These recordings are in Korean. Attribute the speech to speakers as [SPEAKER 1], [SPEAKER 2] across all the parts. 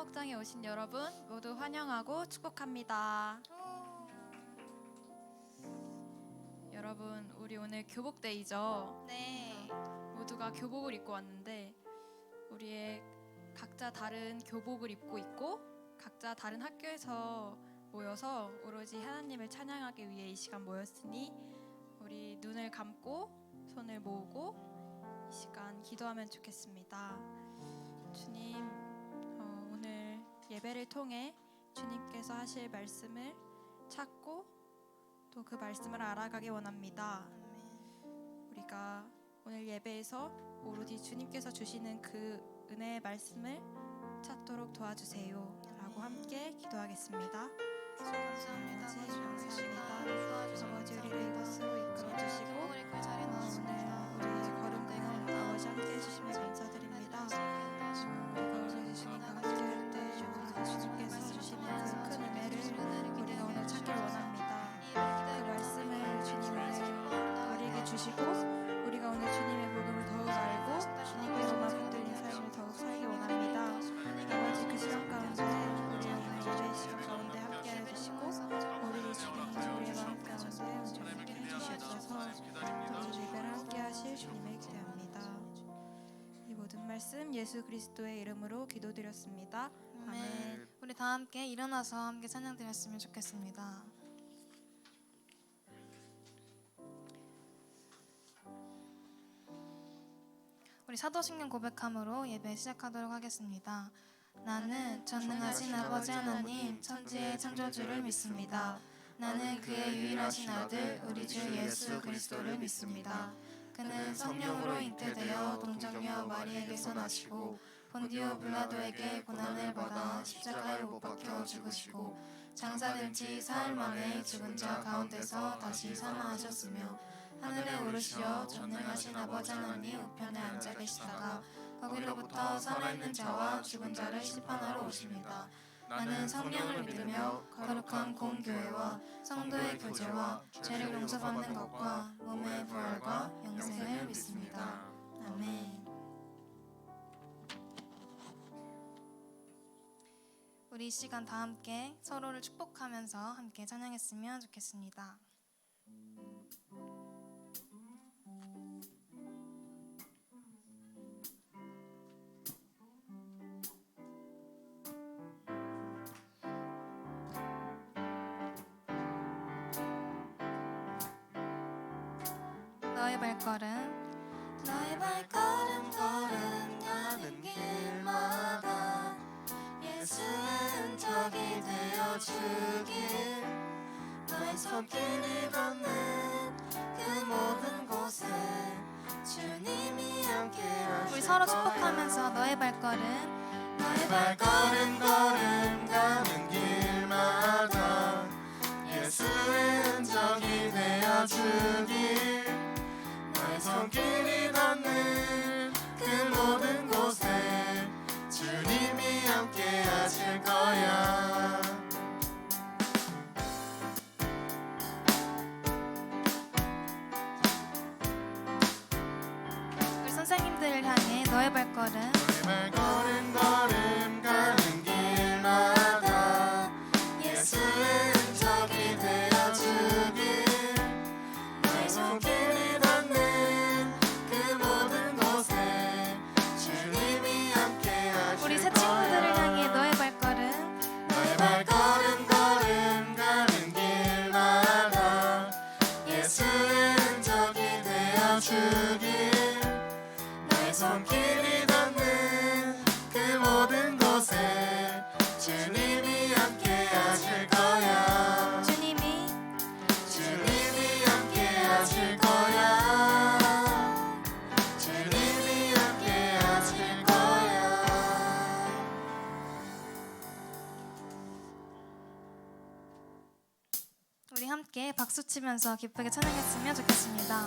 [SPEAKER 1] 목장에 오신 여러분 모두 환영하고 축복합니다. 여러분, 우리 오늘 교복데이죠?
[SPEAKER 2] 네.
[SPEAKER 1] 모두가 교복을 입고 왔는데 우리의 각자 다른 교복을 입고 있고 각자 다른 학교에서 모여서 오로지 하나님을 찬양하기 위해 이 시간 모였으니 우리 눈을 감고 손을 모으고 이 시간 기도하면 좋겠습니다. 주님, 오늘 예배를 통해 주님께서 하실 말씀을 찾고 또 그 말씀을 알아가기 원합니다. 우리가 오늘 예배에서 오로지 주님께서 주시는 그 은혜의 말씀을 찾도록 도와주세요 라고 함께 기도하겠습니다.
[SPEAKER 2] 감사합니다.
[SPEAKER 1] 아버지, 우리를 이곳으로 이끌어주시고 오늘 우리의 걸음들을 아버지 함께 해주시며 감사드립니다. 우리가 오늘 주님과 함께할 때 주님께서 주시는 그 큰 은혜를 우리가 오늘 찾길 원합니다. 그 말씀을 주님 오늘 우리에게 주시고 우리가 오늘 주님의 복음을 더욱 알고 주님께로만 붙들린 삶을 더욱 살기 원합니다. 아버지, 그 시간 가운데 우리 오늘 예배 시간 가운데 함께하여 주시고 우리 주님 우리의 마음 가운데 온전하게 해주시옵소서. 우리 예배를 함께하실 주님을 기대합니다. 이 모든 말씀 예수 그리스도의 이름으로 기도드렸습니다. 아멘.
[SPEAKER 2] 우리 다 함께 일어나서 함께 찬양드렸으면 좋겠습니다. 우리 사도신경 고백함으로 예배 시작하도록 하겠습니다. 나는 전능하신 아버지 하나님 천지의 창조주를 믿습니다. 나는 그의 유일하신 아들 우리 주 예수 그리스도를 믿습니다. 그는 성령으로 잉태되어 동정녀 마리에게서 나시고 본디오 빌라도에게 고난을 받아 십자가에 못 박혀 죽으시고 장사된 지 사흘 만에 죽은 자 가운데서 다시 살아나셨으며 하늘에 오르시어 전능하신 아버지 하나님 우편에 앉아 계시다가 거기로부터 살아있는 자와 죽은 자를 심판하러 오십니다. 나는 성령을 믿으며 거룩한 공교회와 성도의 교제와 죄를 용서받는 것과 몸의 부활과 영생을 믿습니다. 아멘. 우리 이 시간 다 함께 서로를 축복하면서 함께 찬양했으면 좋겠습니다. 너의 발걸음 너의 발걸음 걸음가는 길마다 예수의 흔적이 되어주길 너의 손길이 닿는 그 모든 곳에 주님이 함께하실 우리 서로 축복하면서 너의 발걸음 너의 발걸음 걸음가는 길마다 예수의 흔적이 되어주길 너의 손길이 닿는 그 모든 곳에 주님이 함께 하실 거야. 우리 선생님들을 향해 너의 발걸음 너의 발걸음 걸음 가는 길마다 예수의 흔적이 되어주길 너의 손길이 닿는 그 모든 곳에 주님이 함께 하실 우리 새 친구들을 향해 너의 발걸음 너의 발걸음 걸음 가는 길마다 예수의 흔적이 되어주길 너의 손길이 닿는 그 모든 곳에 주님이 함께 하실 거야. 주님이 함께 하실 거야. 주님이 함께 하실 거야. 우리 함께 박수 치면서 기쁘게 찬양했으면 좋겠습니다.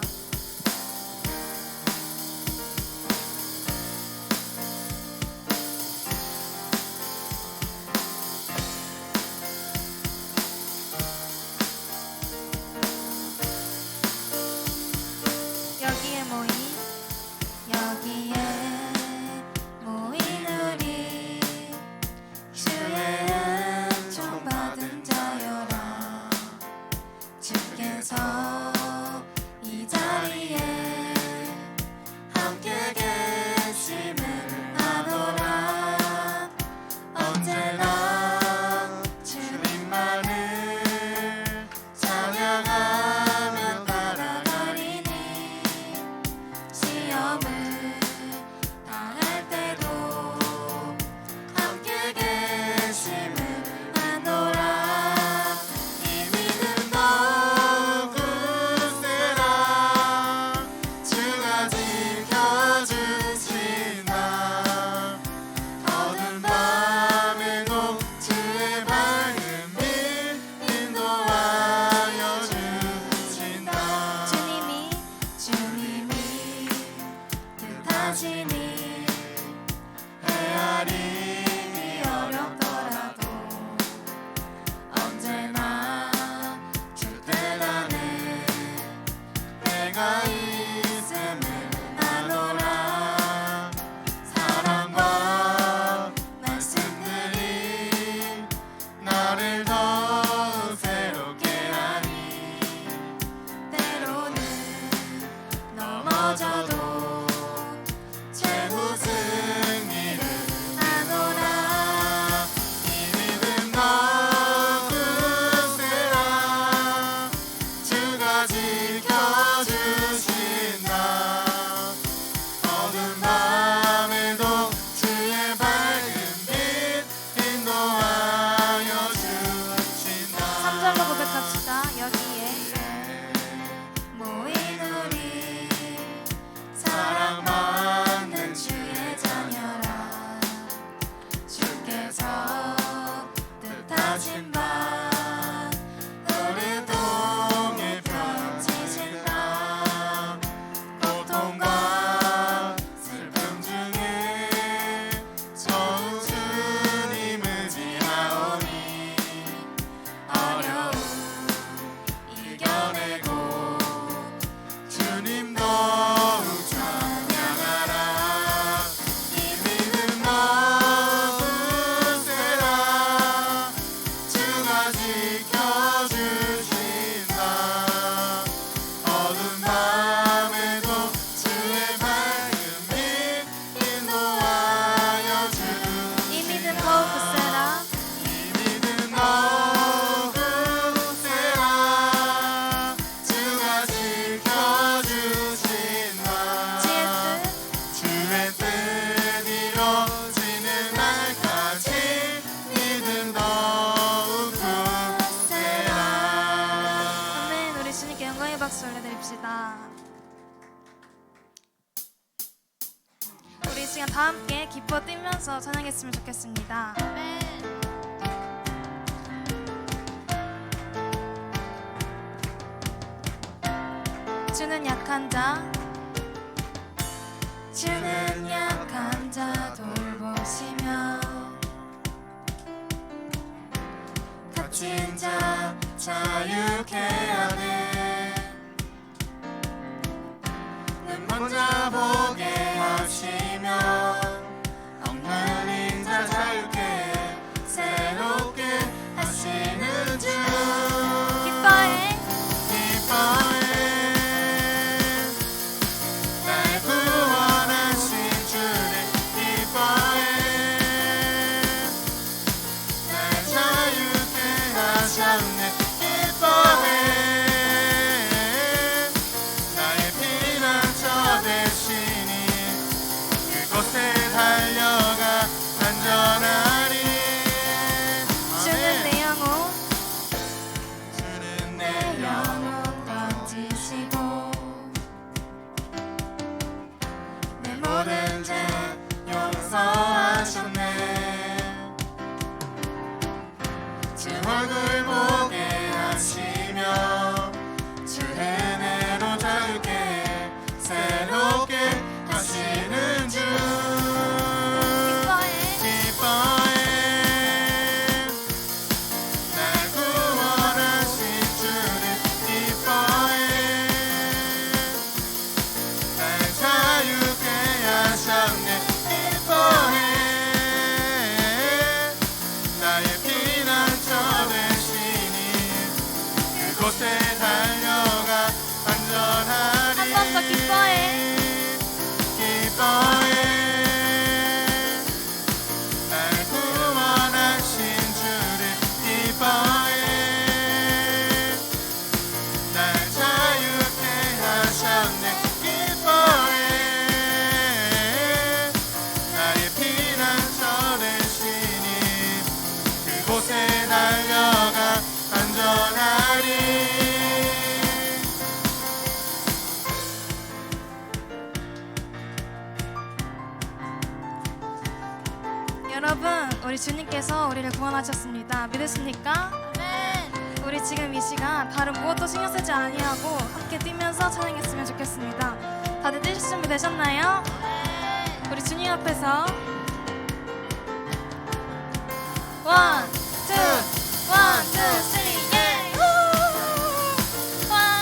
[SPEAKER 2] 여기에 모인 우리 하시니 헤아리기 어렵더라도 언제나 주때 나는 내가 있음을 아노라. 사랑과 말씀들이 나를 더욱 새롭게 하니 때로는 넘어져도 최후 승리를 하노라. 이 믿음 너그세라. 주가 지켜주신다. 어두운 밤에도 주의 밝은 빛 인도하여 주신다.
[SPEAKER 3] 3절로 고백합시다. 여기에
[SPEAKER 2] 모인 우리 사랑받는 주의 자녀라. 주께서 뜻하신 바 우리 통해 펼치신다. 고통과 슬픔 중에 더욱 주님 의지하오니 어려움 이겨내고 주님 더욱 찬양하라. 이 믿음 너그세라. 주가 지켜주신다. 어두운 밤에도 주의 밝은 빛 인도하여 주신다.
[SPEAKER 3] 이 믿음 더욱 굳세라.
[SPEAKER 2] 이 믿음 너그세라. 주가 지켜주신다.
[SPEAKER 3] 지혜 뜻
[SPEAKER 2] 주의 뜻 이루어지는 날까지 믿음 더욱 굳세라.
[SPEAKER 3] 아멘. 우리 주님께 영광의 박수 올려드립시다. 우리 이 시간 다 함께 기뻐 뛰면서 찬양했으면 좋겠습니다. 주는 약한 자,
[SPEAKER 2] 주는 약한 자 돌보시며 갇힌 자 자유케 하네. 눈먼 자 보게 하시며 엉망인 자 자유케 새롭게 하시는 주.
[SPEAKER 3] 기뻐해.
[SPEAKER 2] 기뻐해. 날 구원하신 주를 기뻐해. 날 자유케 하셨네. 기뻐해. 나의 피난처 되시니 그곳에 달려가 안전하리.
[SPEAKER 3] 주는 내 영혼
[SPEAKER 2] 주는 내 영혼 건지시고 내 모든 죄 용서하셨네. 주 얼굴 보게 하시며 주 은혜로 자유케 새롭게 하시는 주. 기뻐해. 날 구원하신 주를 기뻐해. 날 자유케 하셨네. 기뻐해. 나의 피난처 되시니 그곳에 달려가 안전하리.
[SPEAKER 3] 한 번 더 기뻐해.
[SPEAKER 2] 기뻐해. 날 구원하신 주를 기뻐해. 날 자유케 하셨네. 기뻐해. 나의 피난처 되시니 그곳에 달려가 안전하리.
[SPEAKER 3] 여러분, 우리 주님께서 우리를 구원하셨습니다. 믿으십니까? 우리 지금 이 시간 다른 무엇도 신경 쓰지 아니하고 함께 뛰면서 찬양했으면 좋겠습니다. 다들 뛰실 준비 되셨나요? 우리 주님 앞에서 원, 투, 원, 투, 쓰리, 예! 우! 와!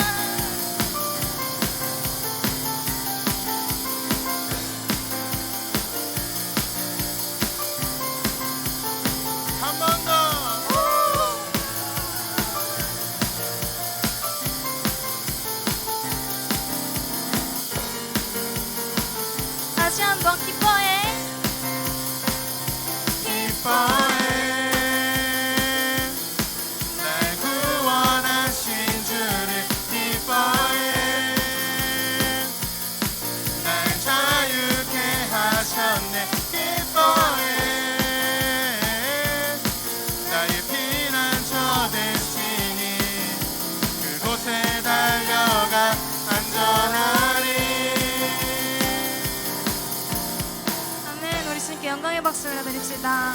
[SPEAKER 4] 한 번 더.
[SPEAKER 3] 다시 한번 기뻐해.
[SPEAKER 4] 기뻐해 날 구원하신 주를 기뻐해 날 자유케 하셨네 기뻐해 나의 피난처 되시니 그곳에 달려가 안전하리.
[SPEAKER 3] 아멘. 우리 주님께 영광의 박수 올려드립시다.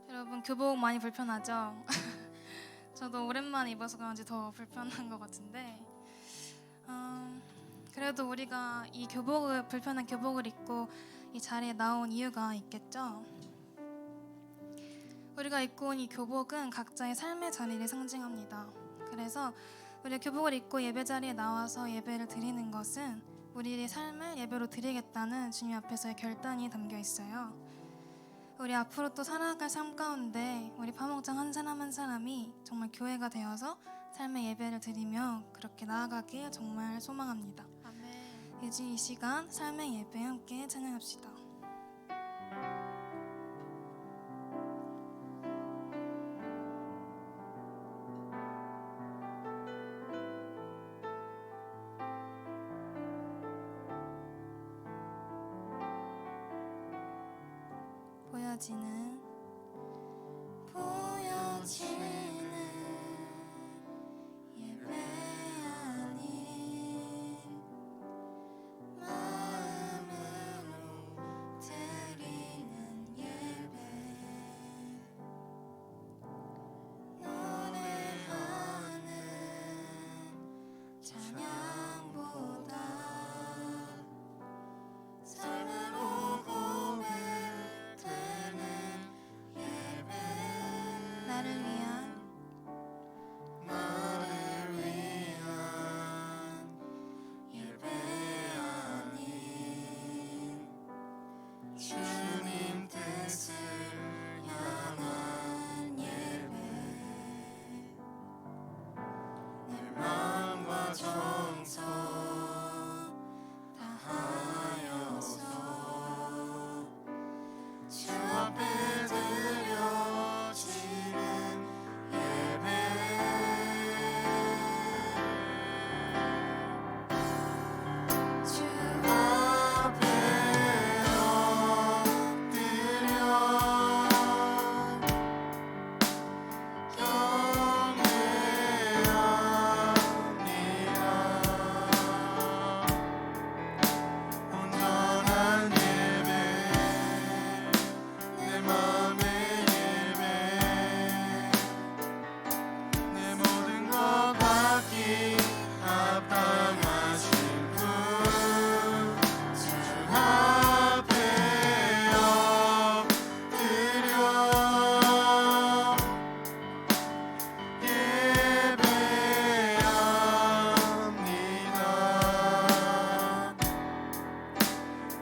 [SPEAKER 3] 여러분 교복 많이 불편하죠? 저도 오랜만에 입어서 그런지 더 불편한 것 같은데 그래도 우리가 이 교복을 불편한 교복을 입고 이 자리에 나온 이유가 있겠죠? 우리가 입고 온 이 교복은 각자의 삶의 자리를 상징합니다. 그래서 우리가 교복을 입고 예배 자리에 나와서 예배를 드리는 것은 우리의 삶을 예배로 드리겠다는 주님 앞에서의 결단이 담겨 있어요. 우리 앞으로 또 살아갈 삶 가운데 우리 파목장 한 사람 한 사람이 정말 교회가 되어서 삶의 예배를 드리며 그렇게 나아가길 정말 소망합니다.
[SPEAKER 1] 아멘.
[SPEAKER 3] 이제 이 시간 삶의 예배 함께 찬양합시다. 보여지는 예배 아닌 마음으로 드리는 예배 노래하는 찬양보다 삶으로 고백되는 예배 나를 위한 예배 아닌 주님 뜻을 향한 예배 내 마음과 정성 다하여서 주 앞에 드려지는 예배 주 앞에 엎드려 경배합니다. 온전한 예배 내 맘의 예배 내 모든 것 받기 합당하신 분 주 앞에 엎드려 예배합니다.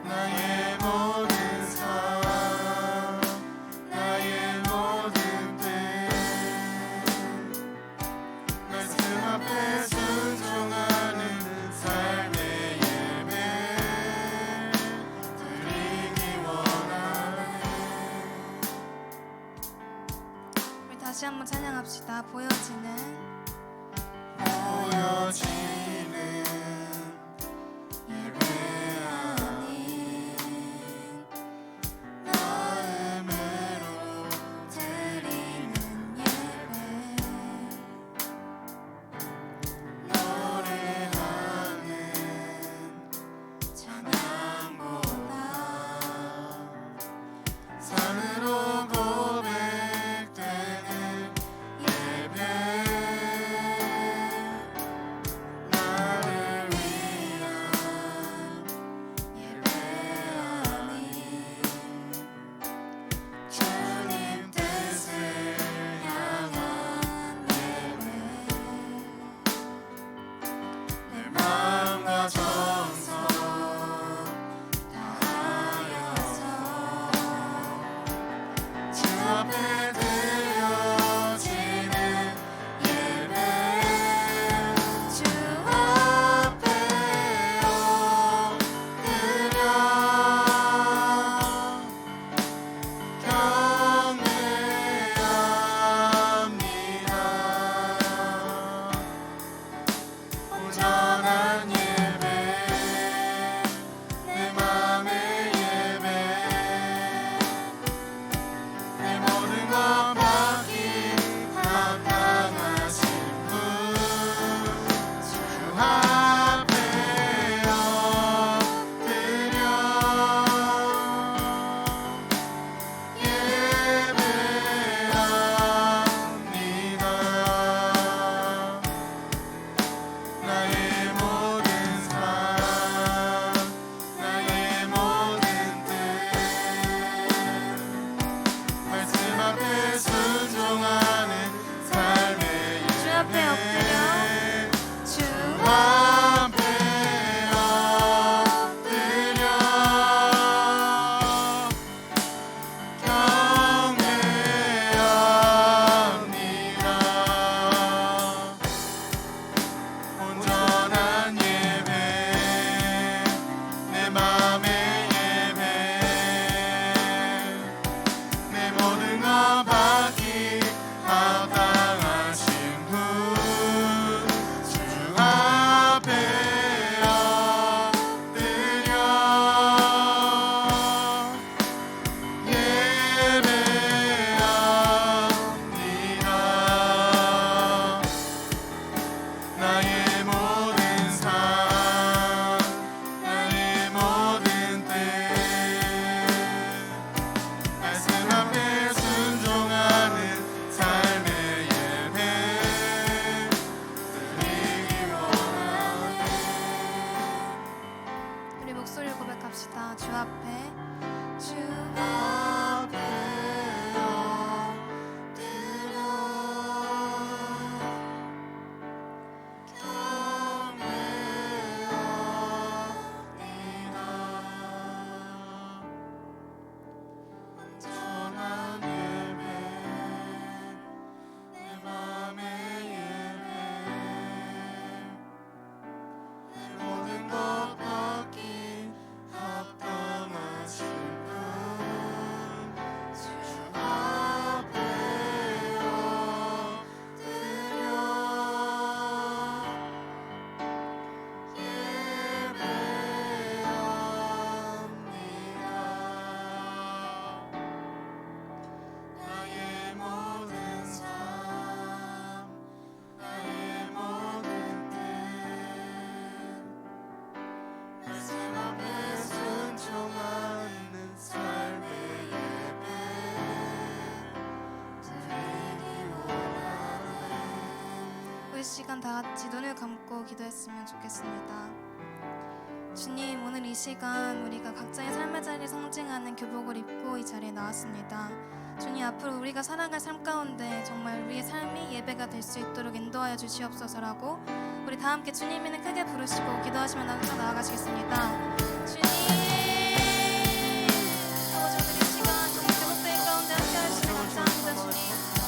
[SPEAKER 3] 나의 모든 삶 나의 모든 뜻 말씀 앞에 순종하는 삶의 예배 드리기 원하네. 우리 다시 한번 찬양합시다. 보여지는 예배 아닌 마음으로 드리는 예배 노래하는 찬양보다 그 시간 다 같이 눈을 감고 기도했으면 좋겠습니다. 주님, 오늘 이 시간 우리가 각자의 삶의 자리를 상징하는 교복을 입고 이 자리에 나왔습니다. 주님, 앞으로 우리가 살아갈 삶 가운데 정말 우리의 삶이 예배가 될 수 있도록 인도하여 주시옵소서라고 우리 다 함께 주님 이름 크게 부르시고 기도하시며 나아가시겠습니다. 주님, 아버지, 오늘 이 시간 정말 교복대회 가운데 함께 하시니 감사합니다. 주님,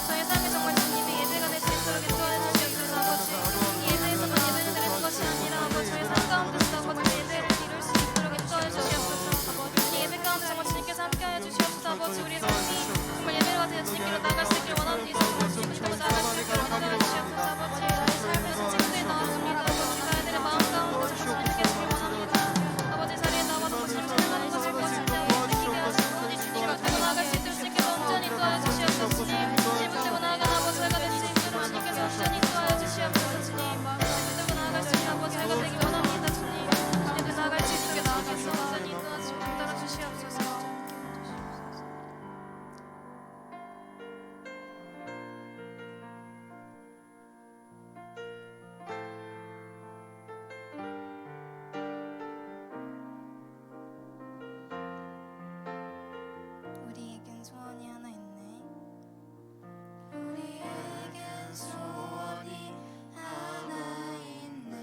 [SPEAKER 3] 저의 삶이 정말 주님의 예배가 될 수 있도록 인도하여 주시옵소서. 아버지, 이 예배에서만 예배를 드리는 것이 아니라 아버지, 저의 삶 가운데서 아버지 예배를 이룰 수 있도록 인도하여 주시옵소서. 아버지, 이 예배 가운데 정말 주님께서 함께하여 주시옵소서. 아버지, 우리의 삶이 정말 예배가 되어 주님께로 나갈 수 있길 원합니다. 정말 주님께로 나갈 수 있길 원하여 주시옵소서. 아버지, 저의 삶에서 친구들이 나왔습니다. 아버지, 자녀들의 마음 가운데 정말 주님께 주길 원합니다. 아버지, 자리에 나와서 주님 찬양하는 것을 무엇인지 느끼게 하시고 주님 앞에 나아갈 수 있도록 주님께서 온전히 도와여 주시옵소서. 주님, 주님 앞에 나아가는 아버지 저희가 될 수 있도록 주님께서 온전히 도와여 주시옵소서. 주님, 주님 앞에 나아갈 수 있는 아버지 저희가 되길 원합니다. 주님, 주님 앞에 나아갈 수 있게 나아가서 온전히 인도하시고 따라 주시옵소서. 우리에겐 소원이 하나 있네. 우리에겐 소원이 하나 있네.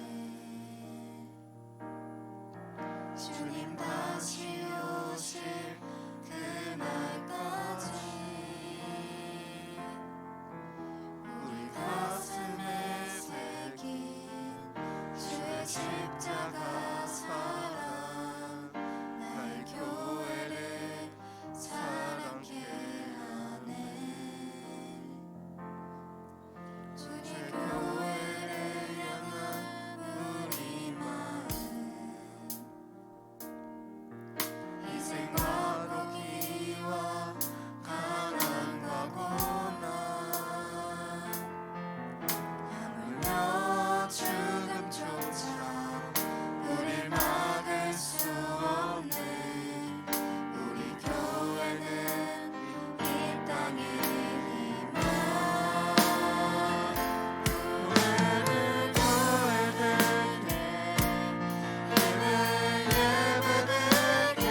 [SPEAKER 3] 주님 다시 오실 그날까지 우리 가슴에 새긴 주의 십자가 사랑 날 교회를 사랑케 하네. 주의 교회를 향한 우리 마음 희생과 포기와 가난과 고난 하물며 죽음조차 우릴 막을 수 없는 우리 교회는 이 땅의 희망. 교회는 교회되게 예배되게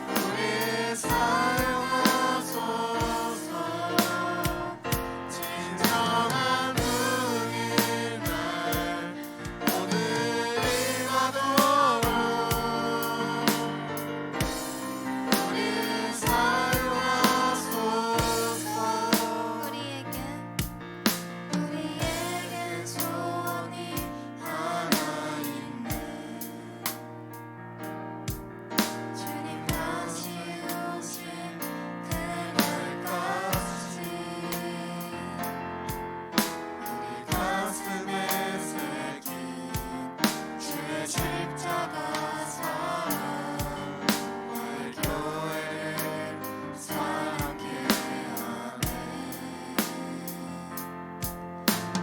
[SPEAKER 3] 우리 사용하소서. 진정한 분의 날 오늘이 가도록 우리 사용하소서. 우리에겐 소원이 하나 있네. 주님 다시 오실 그날까지 우리 가슴에 새긴 주의 십자가 사랑 날 교회를 사랑케 하네.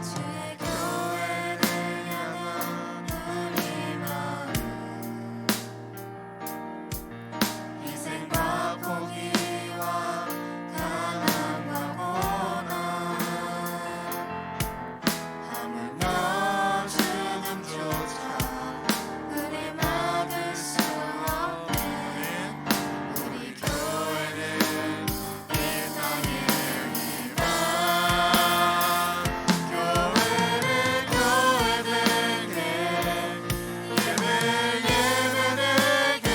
[SPEAKER 3] 주의 교회를 향한 우리 마음 희생과 포기와 가난과 고난 하물며 죽음조차 우리 막을 수 없는 우리 교회는 이 땅의 희망. 교회는 교회되게 예배되게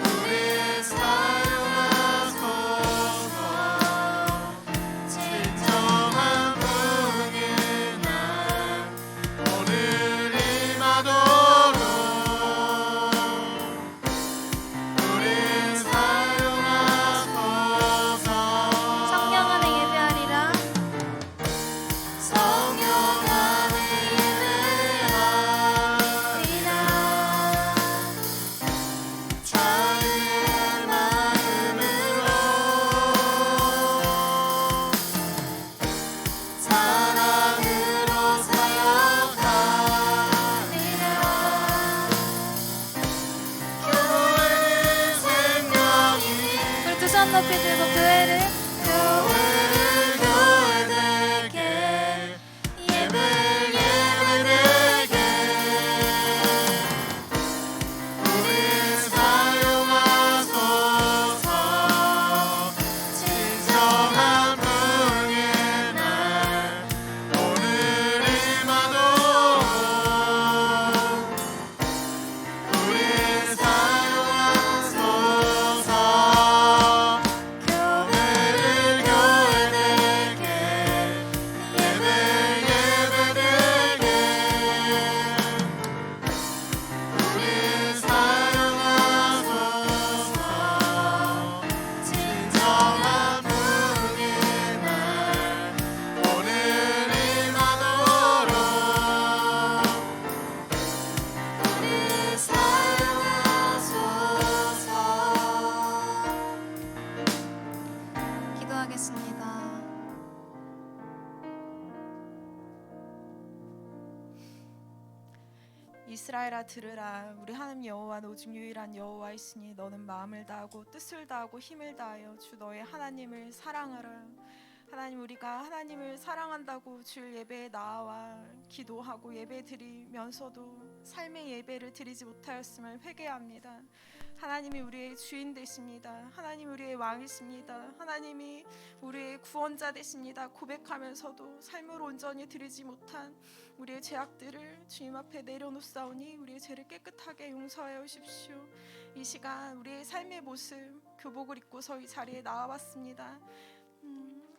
[SPEAKER 3] 우리 사용하소서. 진정한 분의 날 오늘이 마도록 우리 사용하소서. 성령 안에 예배하리라. 성령 안에 예배하리라. 자유의 마음으로 사랑으로 사역하리라. 교회는 생명이 우리 두 손 높이 들고 교회를
[SPEAKER 5] 이스라엘아 들으라. 우리 하나님 여호와는 오직 유일한 여호와이시니 너는 마음을 다하고 뜻을 다하고 힘을 다하여 주 너의 하나님을 사랑하라. 하나님, 우리가 하나님을 사랑한다고 주일 예배에 나와 기도하고 예배 드리면서도 삶의 예배를 드리지 못하였음을 회개합니다. 하나님이 우리의 주인 되십니다. 하나님이 우리의 왕이십니다. 하나님이 우리의 구원자 되십니다. 고백하면서도 삶을 온전히 드리지 못한 우리의 죄악들을 주님 앞에 내려놓사오니 우리의 죄를 깨끗하게 용서하여 주십시오. 이 시간 우리의 삶의 모습 교복을 입고서 이 자리에 나와봤습니다.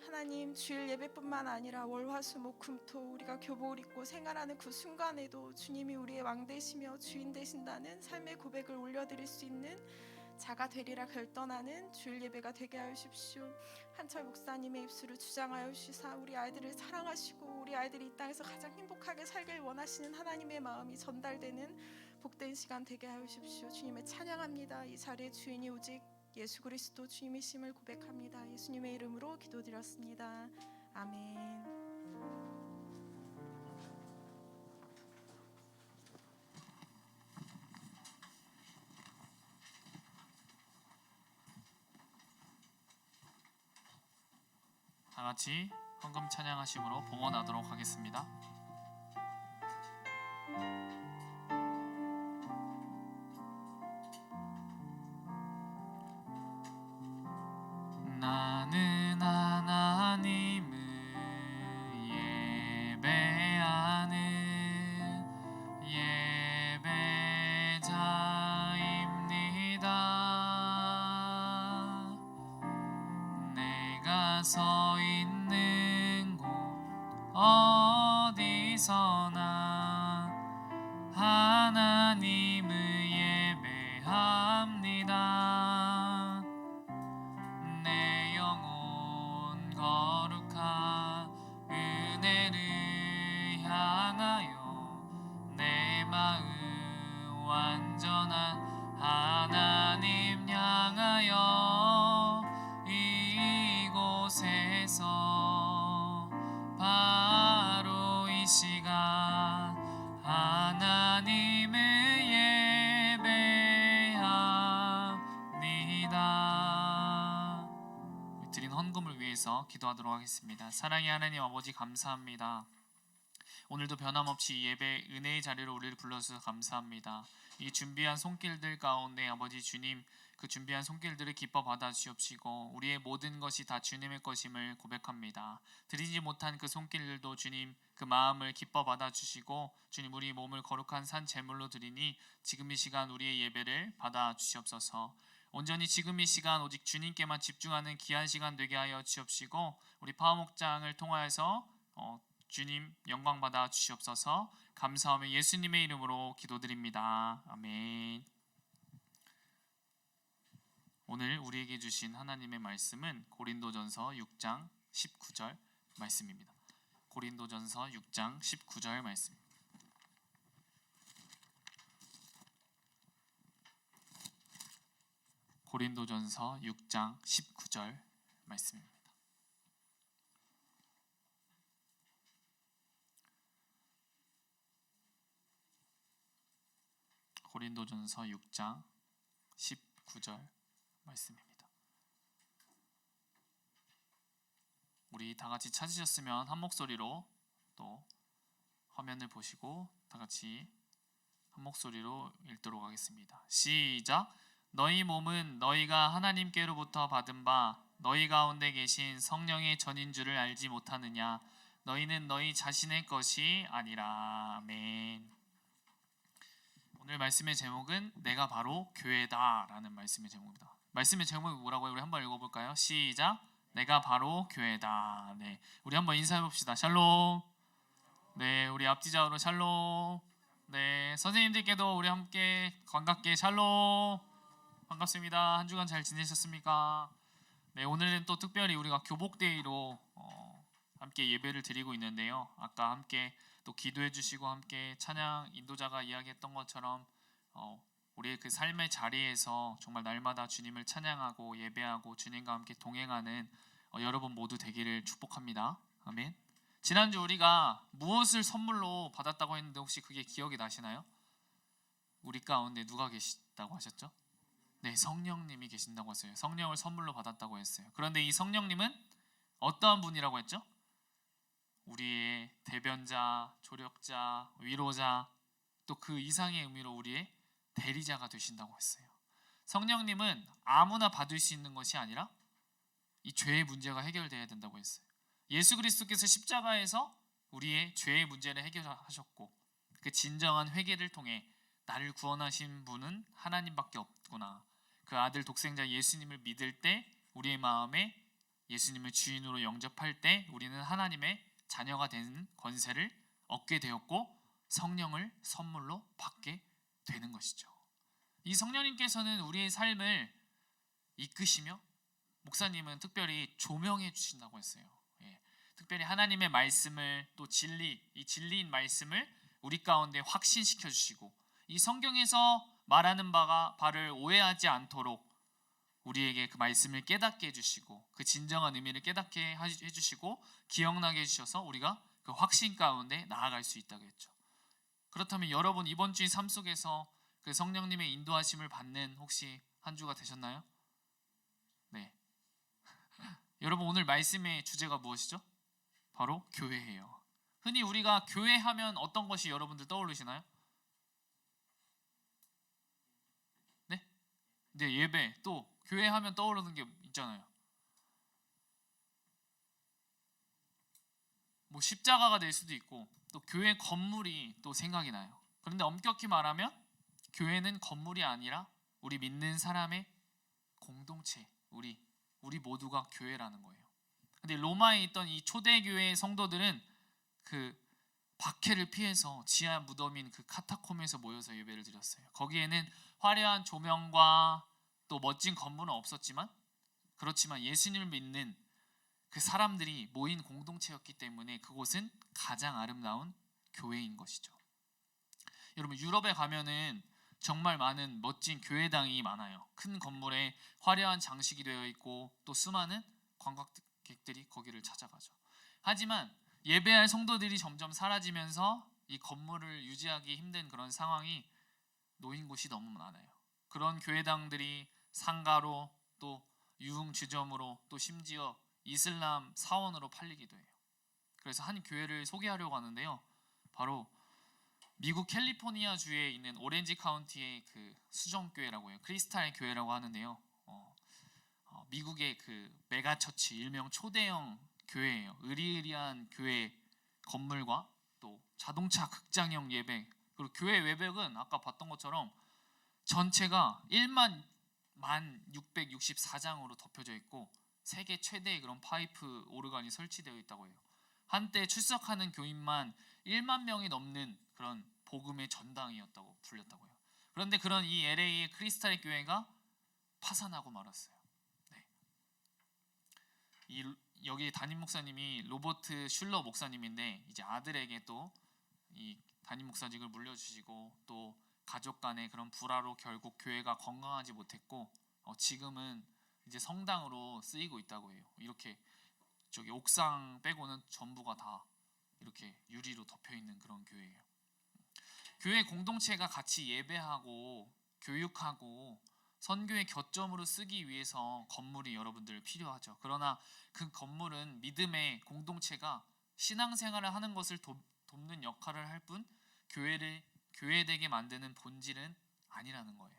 [SPEAKER 5] 하나님, 주일 예배뿐만 아니라 월화수목금토 우리가 교복을 입고 생활하는 그 순간에도 주님이 우리의 왕 되시며 주인 되신다는 삶의 고백을 올려드릴 수 있는 자가 되리라 결단하는 주일 예배가 되게 하여 주십시오. 한철 목사님의 입술을 주장하여 주시사 우리 아이들을 사랑하시고 우리 아이들이 이 땅에서 가장 행복하게 살길 원하시는 하나님의 마음이 전달되는 복된 시간 되게 하여 주십시오. 주님을 찬양합니다. 이 자리의 주인이 오직 예수 그리스도 주님이심을 고백합니다. 예수님의 이름으로 기도드렸습니다. 아멘.
[SPEAKER 6] 다 같이 헌금 찬양하심으로 봉헌하도록 하겠습니다. 나는 하나님을 예배하는 예배자입니다. 내가 서 있는 곳 어디서나 하나님을 예배합니다. 내 영혼 거룩한 은혜를 향하여 내 마음 완전한 하나님 향하여 이곳에서 바로 이 시간 하나님을 예배합니다. 드린 헌금을 위해서 기도하도록 하겠습니다. 사랑의 하나님 아버지, 감사합니다. 오늘도 변함없이 예배 은혜의 자리로 우리를 불러주셔서 감사합니다. 이 준비한 손길들 가운데 아버지 주님, 그 준비한 손길들을 기뻐 받아 주시옵시고 우리의 모든 것이 다 주님의 것임을 고백합니다. 드리지 못한 그 손길들도 주님 그 마음을 기뻐 받아 주시고 주님, 우리 몸을 거룩한 산 제물로 드리니 지금 이 시간 우리의 예배를 받아 주시옵소서. 온전히 지금 이 시간 오직 주님께만 집중하는 귀한 시간 되게 하여 주시옵시고 우리 파워목장을 통하여서 주님 영광 받아 주시옵소서. 감사하며 예수님의 이름으로 기도드립니다. 아멘. 오늘 우리에게 주신 하나님의 말씀은 고린도전서 6장 19절 말씀입니다. 고린도전서 6장 19절 말씀입니다. 고린도전서 6장 19절 말씀입니다. 고린도전서 6장 19절 말씀입니다. 우리 다 같이 찾으셨으면 한 목소리로 또 화면을 보시고 다 같이 한 목소리로 읽도록 하겠습니다. 시작. 너희 몸은 너희가 하나님께로부터 받은 바 너희 가운데 계신 성령의 전인 줄을 알지 못하느냐? 너희는 너희 자신의 것이 아니라. 아멘. 오늘 말씀의 제목은 내가 바로 교회다 라는 말씀의 제목입니다. 말씀의 제목이 뭐라고요? 우리 한번 읽어볼까요? 시작. 내가 바로 교회다. 네, 우리 한번 인사해봅시다. 샬롬. 네, 우리 앞뒤좌우로 샬롬. 네, 선생님들께도 우리 함께 반갑게 샬롬. 반갑습니다. 한 주간 잘 지내셨습니까? 네, 오늘은 또 특별히 우리가 교복데이로 함께 예배를 드리고 있는데요. 아까 함께 또 기도해 주시고 함께 찬양 인도자가 이야기했던 것처럼 우리의 그 삶의 자리에서 정말 날마다 주님을 찬양하고 예배하고 주님과 함께 동행하는 여러분 모두 되기를 축복합니다. 아멘. 지난주 우리가 무엇을 선물로 받았다고 했는데 혹시 그게 기억이 나시나요? 우리 가운데 누가 계시다고 하셨죠? 네, 성령님이 계신다고 했어요. 성령을 선물로 받았다고 했어요. 그런데 이 성령님은 어떠한 분이라고 했죠? 우리의 대변자, 조력자, 위로자, 또 그 이상의 의미로 우리의 대리자가 되신다고 했어요. 성령님은 아무나 받을 수 있는 것이 아니라 이 죄의 문제가 해결돼야 된다고 했어요. 예수 그리스도께서 십자가에서 우리의 죄의 문제를 해결하셨고 그 진정한 회개를 통해 나를 구원하신 분은 하나님밖에 없구나. 그 아들 독생자 예수님을 믿을 때 우리의 마음에 예수님을 주인으로 영접할 때 우리는 하나님의 자녀가 되는 권세를 얻게 되었고 성령을 선물로 받게 되는 것이죠. 이 성령님께서는 우리의 삶을 이끄시며 목사님은 특별히 조명해 주신다고 했어요. 특별히 하나님의 말씀을 또 이 진리인 말씀을 우리 가운데 확신시켜 주시고 이 성경에서 말하는 바를 오해하지 않도록 우리에게 그 말씀을 깨닫게 해주시고 그 진정한 의미를 깨닫게 해주시고 기억나게 해주셔서 우리가 그 확신 가운데 나아갈 수 있다고 했죠. 그렇다면 여러분 이번 주의 삶 속에서 그 성령님의 인도하심을 받는 혹시 한 주가 되셨나요? 네. 여러분 오늘 말씀의 주제가 무엇이죠? 바로 교회예요. 흔히 우리가 교회하면 어떤 것이 여러분들 떠오르시나요? 네? 네, 예배. 또 교회하면 떠오르는 게 있잖아요. 뭐 십자가가 될 수도 있고 또 교회 건물이 또 생각이 나요. 그런데 엄격히 말하면 교회는 건물이 아니라 우리 믿는 사람의 공동체, 우리 모두가 교회라는 거예요. 근데 로마에 있던 이 초대교회의 성도들은 그 박해를 피해서 지하 무덤인 그 카타콤에서 모여서 예배를 드렸어요. 거기에는 화려한 조명과 또 멋진 건물은 없었지만 그렇지만 예수님을 믿는 그 사람들이 모인 공동체였기 때문에 그곳은 가장 아름다운 교회인 것이죠. 여러분 유럽에 가면은 정말 많은 멋진 교회당이 많아요. 큰 건물에 화려한 장식이 되어 있고 또 수많은 관광객들이 거기를 찾아가죠. 하지만 예배할 성도들이 점점 사라지면서 이 건물을 유지하기 힘든 그런 상황이 놓인 곳이 너무 많아요. 그런 교회당들이 상가로 또 유흥주점으로 또 심지어 이슬람 사원으로 팔리기도 해요. 그래서 한 교회를 소개하려고 하는데요. 바로 미국 캘리포니아 주에 있는 오렌지 카운티의 그 수정교회라고 해요. 크리스탈 교회라고 하는데요. 미국의 그 메가처치 일명 초대형 교회예요. 으리으리한 교회 건물과 또 자동차 극장형 예배 그리고 교회 외벽은 아까 봤던 것처럼 전체가 1,664장으로 덮여져 있고 세계 최대의 그런 파이프 오르간이 설치되어 있다고 해요. 한때 출석하는 교인만 1만 명이 넘는 그런 복음의 전당이었다고 불렸다고 해요. 그런데 그런 이 LA의 크리스탈 교회가 파산하고 말았어요. 네. 여기 담임 목사님이 로버트 슐러 목사님인데 이제 아들에게 또 이 담임 목사직을 물려주시고 또 가족 간의 그런 불화로 결국 교회가 건강하지 못했고 지금은 이제 성당으로 쓰이고 있다고 해요. 이렇게 저기 옥상 빼고는 전부가 다 이렇게 유리로 덮여 있는 그런 교회예요. 교회 공동체가 같이 예배하고 교육하고 선교의 겨점으로 쓰기 위해서 건물이 여러분들 필요하죠. 그러나 그 건물은 믿음의 공동체가 신앙생활을 하는 것을 돕는 역할을 할 뿐 교회되게 만드는 본질은 아니라는 거예요.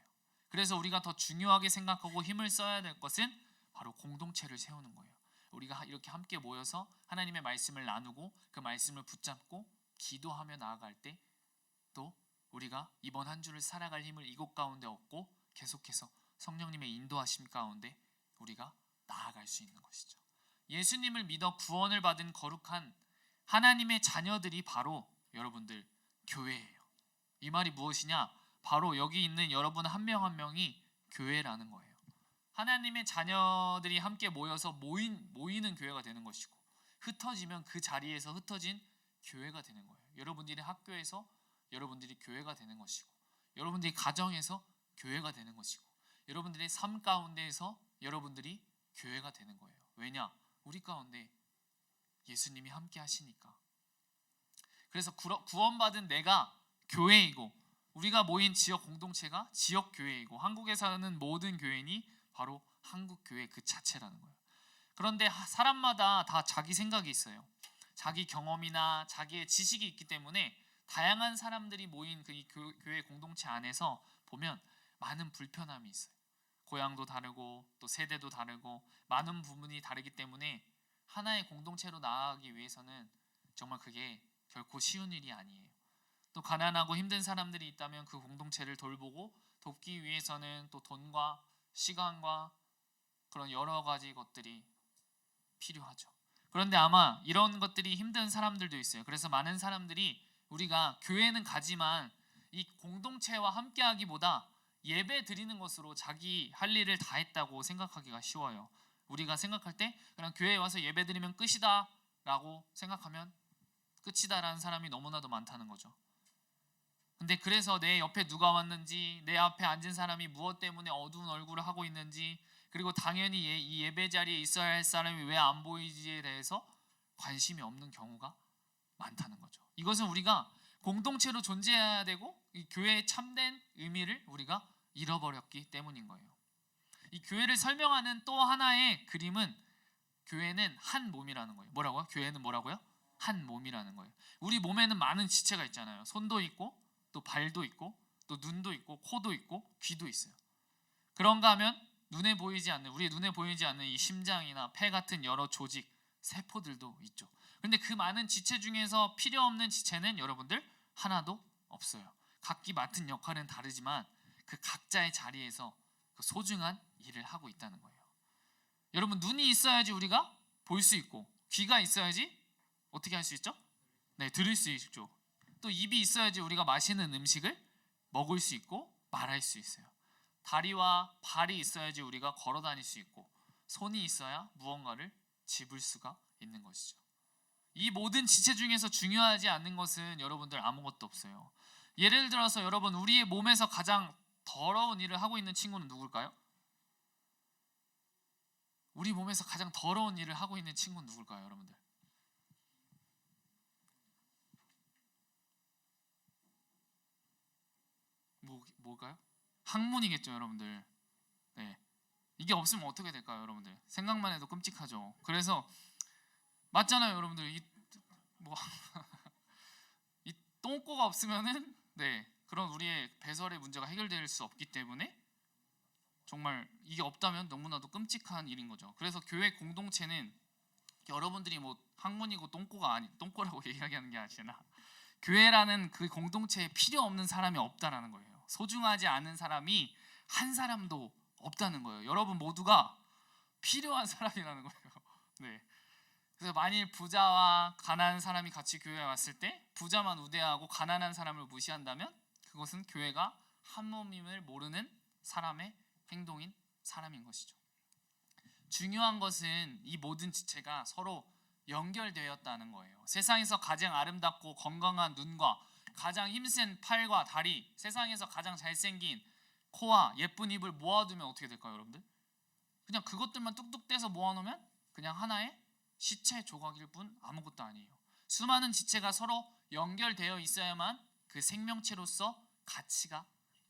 [SPEAKER 6] 그래서 우리가 더 중요하게 생각하고 힘을 써야 될 것은 바로 공동체를 세우는 거예요. 우리가 이렇게 함께 모여서 하나님의 말씀을 나누고 그 말씀을 붙잡고 기도하며 나아갈 때 또 우리가 이번 한 주를 살아갈 힘을 이곳 가운데 얻고 계속해서 성령님의 인도하심 가운데 우리가 나아갈 수 있는 것이죠. 예수님을 믿어 구원을 받은 거룩한 하나님의 자녀들이 바로 여러분들 교회예요. 이 말이 무엇이냐? 바로 여기 있는 여러분 한 명 한 명이 교회라는 거예요. 하나님의 자녀들이 함께 모여서 모이는 교회가 되는 것이고 흩어지면 그 자리에서 흩어진 교회가 되는 거예요. 여러분들이 학교에서 여러분들이 교회가 되는 것이고 여러분들이 가정에서 교회가 되는 것이고 여러분들의 삶 가운데에서 여러분들이 교회가 되는 거예요. 왜냐? 우리 가운데 예수님이 함께 하시니까. 그래서 구원받은 내가 교회이고 우리가 모인 지역 공동체가 지역 교회이고 한국에 사는 모든 교회인이 바로 한국 교회 그 자체라는 거예요. 그런데 사람마다 다 자기 생각이 있어요. 자기 경험이나 자기의 지식이 있기 때문에 다양한 사람들이 모인 그 교회 공동체 안에서 보면 많은 불편함이 있어요. 고향도 다르고 또 세대도 다르고 많은 부분이 다르기 때문에 하나의 공동체로 나아가기 위해서는 정말 그게 결코 쉬운 일이 아니에요. 또 가난하고 힘든 사람들이 있다면 그 공동체를 돌보고 돕기 위해서는 또 돈과 시간과 그런 여러 가지 것들이 필요하죠. 그런데 아마 이런 것들이 힘든 사람들도 있어요. 그래서 많은 사람들이 우리가 교회는 가지만 이 공동체와 함께하기보다 예배 드리는 것으로 자기 할 일을 다 했다고 생각하기가 쉬워요. 우리가 생각할 때 그냥 교회에 와서 예배 드리면 끝이다 라고 생각하면 끝이다라는 사람이 너무나도 많다는 거죠. 근데 그래서 내 옆에 누가 왔는지, 내 앞에 앉은 사람이 무엇 때문에 어두운 얼굴을 하고 있는지, 그리고 당연히 이 예배 자리에 있어야 할 사람이 왜 안 보이지에 대해서 관심이 없는 경우가 많다는 거죠. 이것은 우리가 공동체로 존재해야 되고 이 교회의 참된 의미를 우리가 잃어버렸기 때문인 거예요. 이 교회를 설명하는 또 하나의 그림은 교회는 한 몸이라는 거예요. 뭐라고요? 교회는 뭐라고요? 한 몸이라는 거예요. 우리 몸에는 많은 지체가 있잖아요. 손도 있고 또 발도 있고 또 눈도 있고 코도 있고 귀도 있어요. 그런가 하면 눈에 보이지 않는, 우리 눈에 보이지 않는 이 심장이나 폐 같은 여러 조직, 세포들도 있죠. 그런데 그 많은 지체 중에서 필요 없는 지체는 여러분들 하나도 없어요. 각기 맡은 역할은 다르지만 그 각자의 자리에서 그 소중한 일을 하고 있다는 거예요. 여러분, 눈이 있어야지 우리가 볼 수 있고, 귀가 있어야지 어떻게 할 수 있죠? 네, 들을 수 있죠. 또 입이 있어야지 우리가 마시는 음식을 먹을 수 있고 말할 수 있어요. 다리와 발이 있어야지 우리가 걸어 다닐 수 있고, 손이 있어야 무언가를 집을 수가 있는 것이죠. 이 모든 지체 중에서 중요하지 않는 것은 여러분들 아무것도 없어요. 예를 들어서 여러분, 우리의 몸에서 가장 더러운 일을 하고 있는 친구는 누굴까요? 우리 몸에서 가장 더러운 일을 하고 있는 친구는 누굴까요, 여러분들? 뭘까요? 항문이겠죠, 여러분들. 네, 이게 없으면 어떻게 될까요, 여러분들? 생각만 해도 끔찍하죠. 그래서 맞잖아요, 여러분들. 이 똥꼬가 없으면은 그런 우리의 배설의 문제가 해결될 수 없기 때문에 정말 이게 없다면 너무나도 끔찍한 일인 거죠. 그래서 교회 공동체는 여러분들이 항문이고 똥꼬라고 얘기하는 게 아니라 교회라는 그 공동체에 필요 없는 사람이 없다라는 거예요. 소중하지 않은 사람이 한 사람도 없다는 거예요. 여러분 모두가 필요한 사람이라는 거예요. 네. 그래서 만일 부자와 가난한 사람이 같이 교회에 왔을 때 부자만 우대하고 가난한 사람을 무시한다면 그것은 교회가 한 몸임을 모르는 사람의 행동인 사람인 것이죠. 중요한 것은 이 모든 지체가 서로 연결되었다는 거예요. 세상에서 가장 아름답고 건강한 눈과 가장 힘센 팔과 다리, 세상에서 가장 잘생긴 코와 예쁜 입을 모아두면 어떻게 될까요, 여러분들? 그냥 그것들만 뚝뚝 떼서 모아놓으면 그냥 하나의 시체 조각일 뿐 아무것도 아니에요. 수많은 지체가 서로 연결되어 있어야만 그 생명체로서 가치가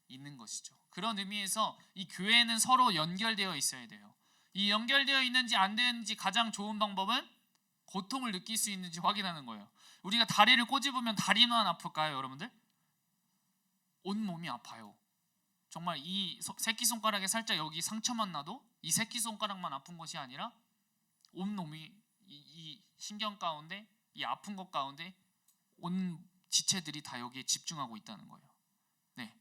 [SPEAKER 6] 있는 것이죠. 그런 의미에서 이 교회는 서로 연결되어 있어야 돼요. 이 연결되어 있는지 안 되는지 가장 좋은 방법은 고통을 느낄 수 있는지 확인하는 거예요. 우리가 다리를 꼬집으면 다리만 아플까요, 여러분들? 온 몸이 아파요. 정말 이 새끼손가락에 살짝 여기 상처만 나도 이 새끼손가락만 아픈 것이 아니라 온 몸이 이 신경 가운데, 이 아픈 것 가운데 온 지체들이 다 여기에 집중하고 있다는 거예요. 네.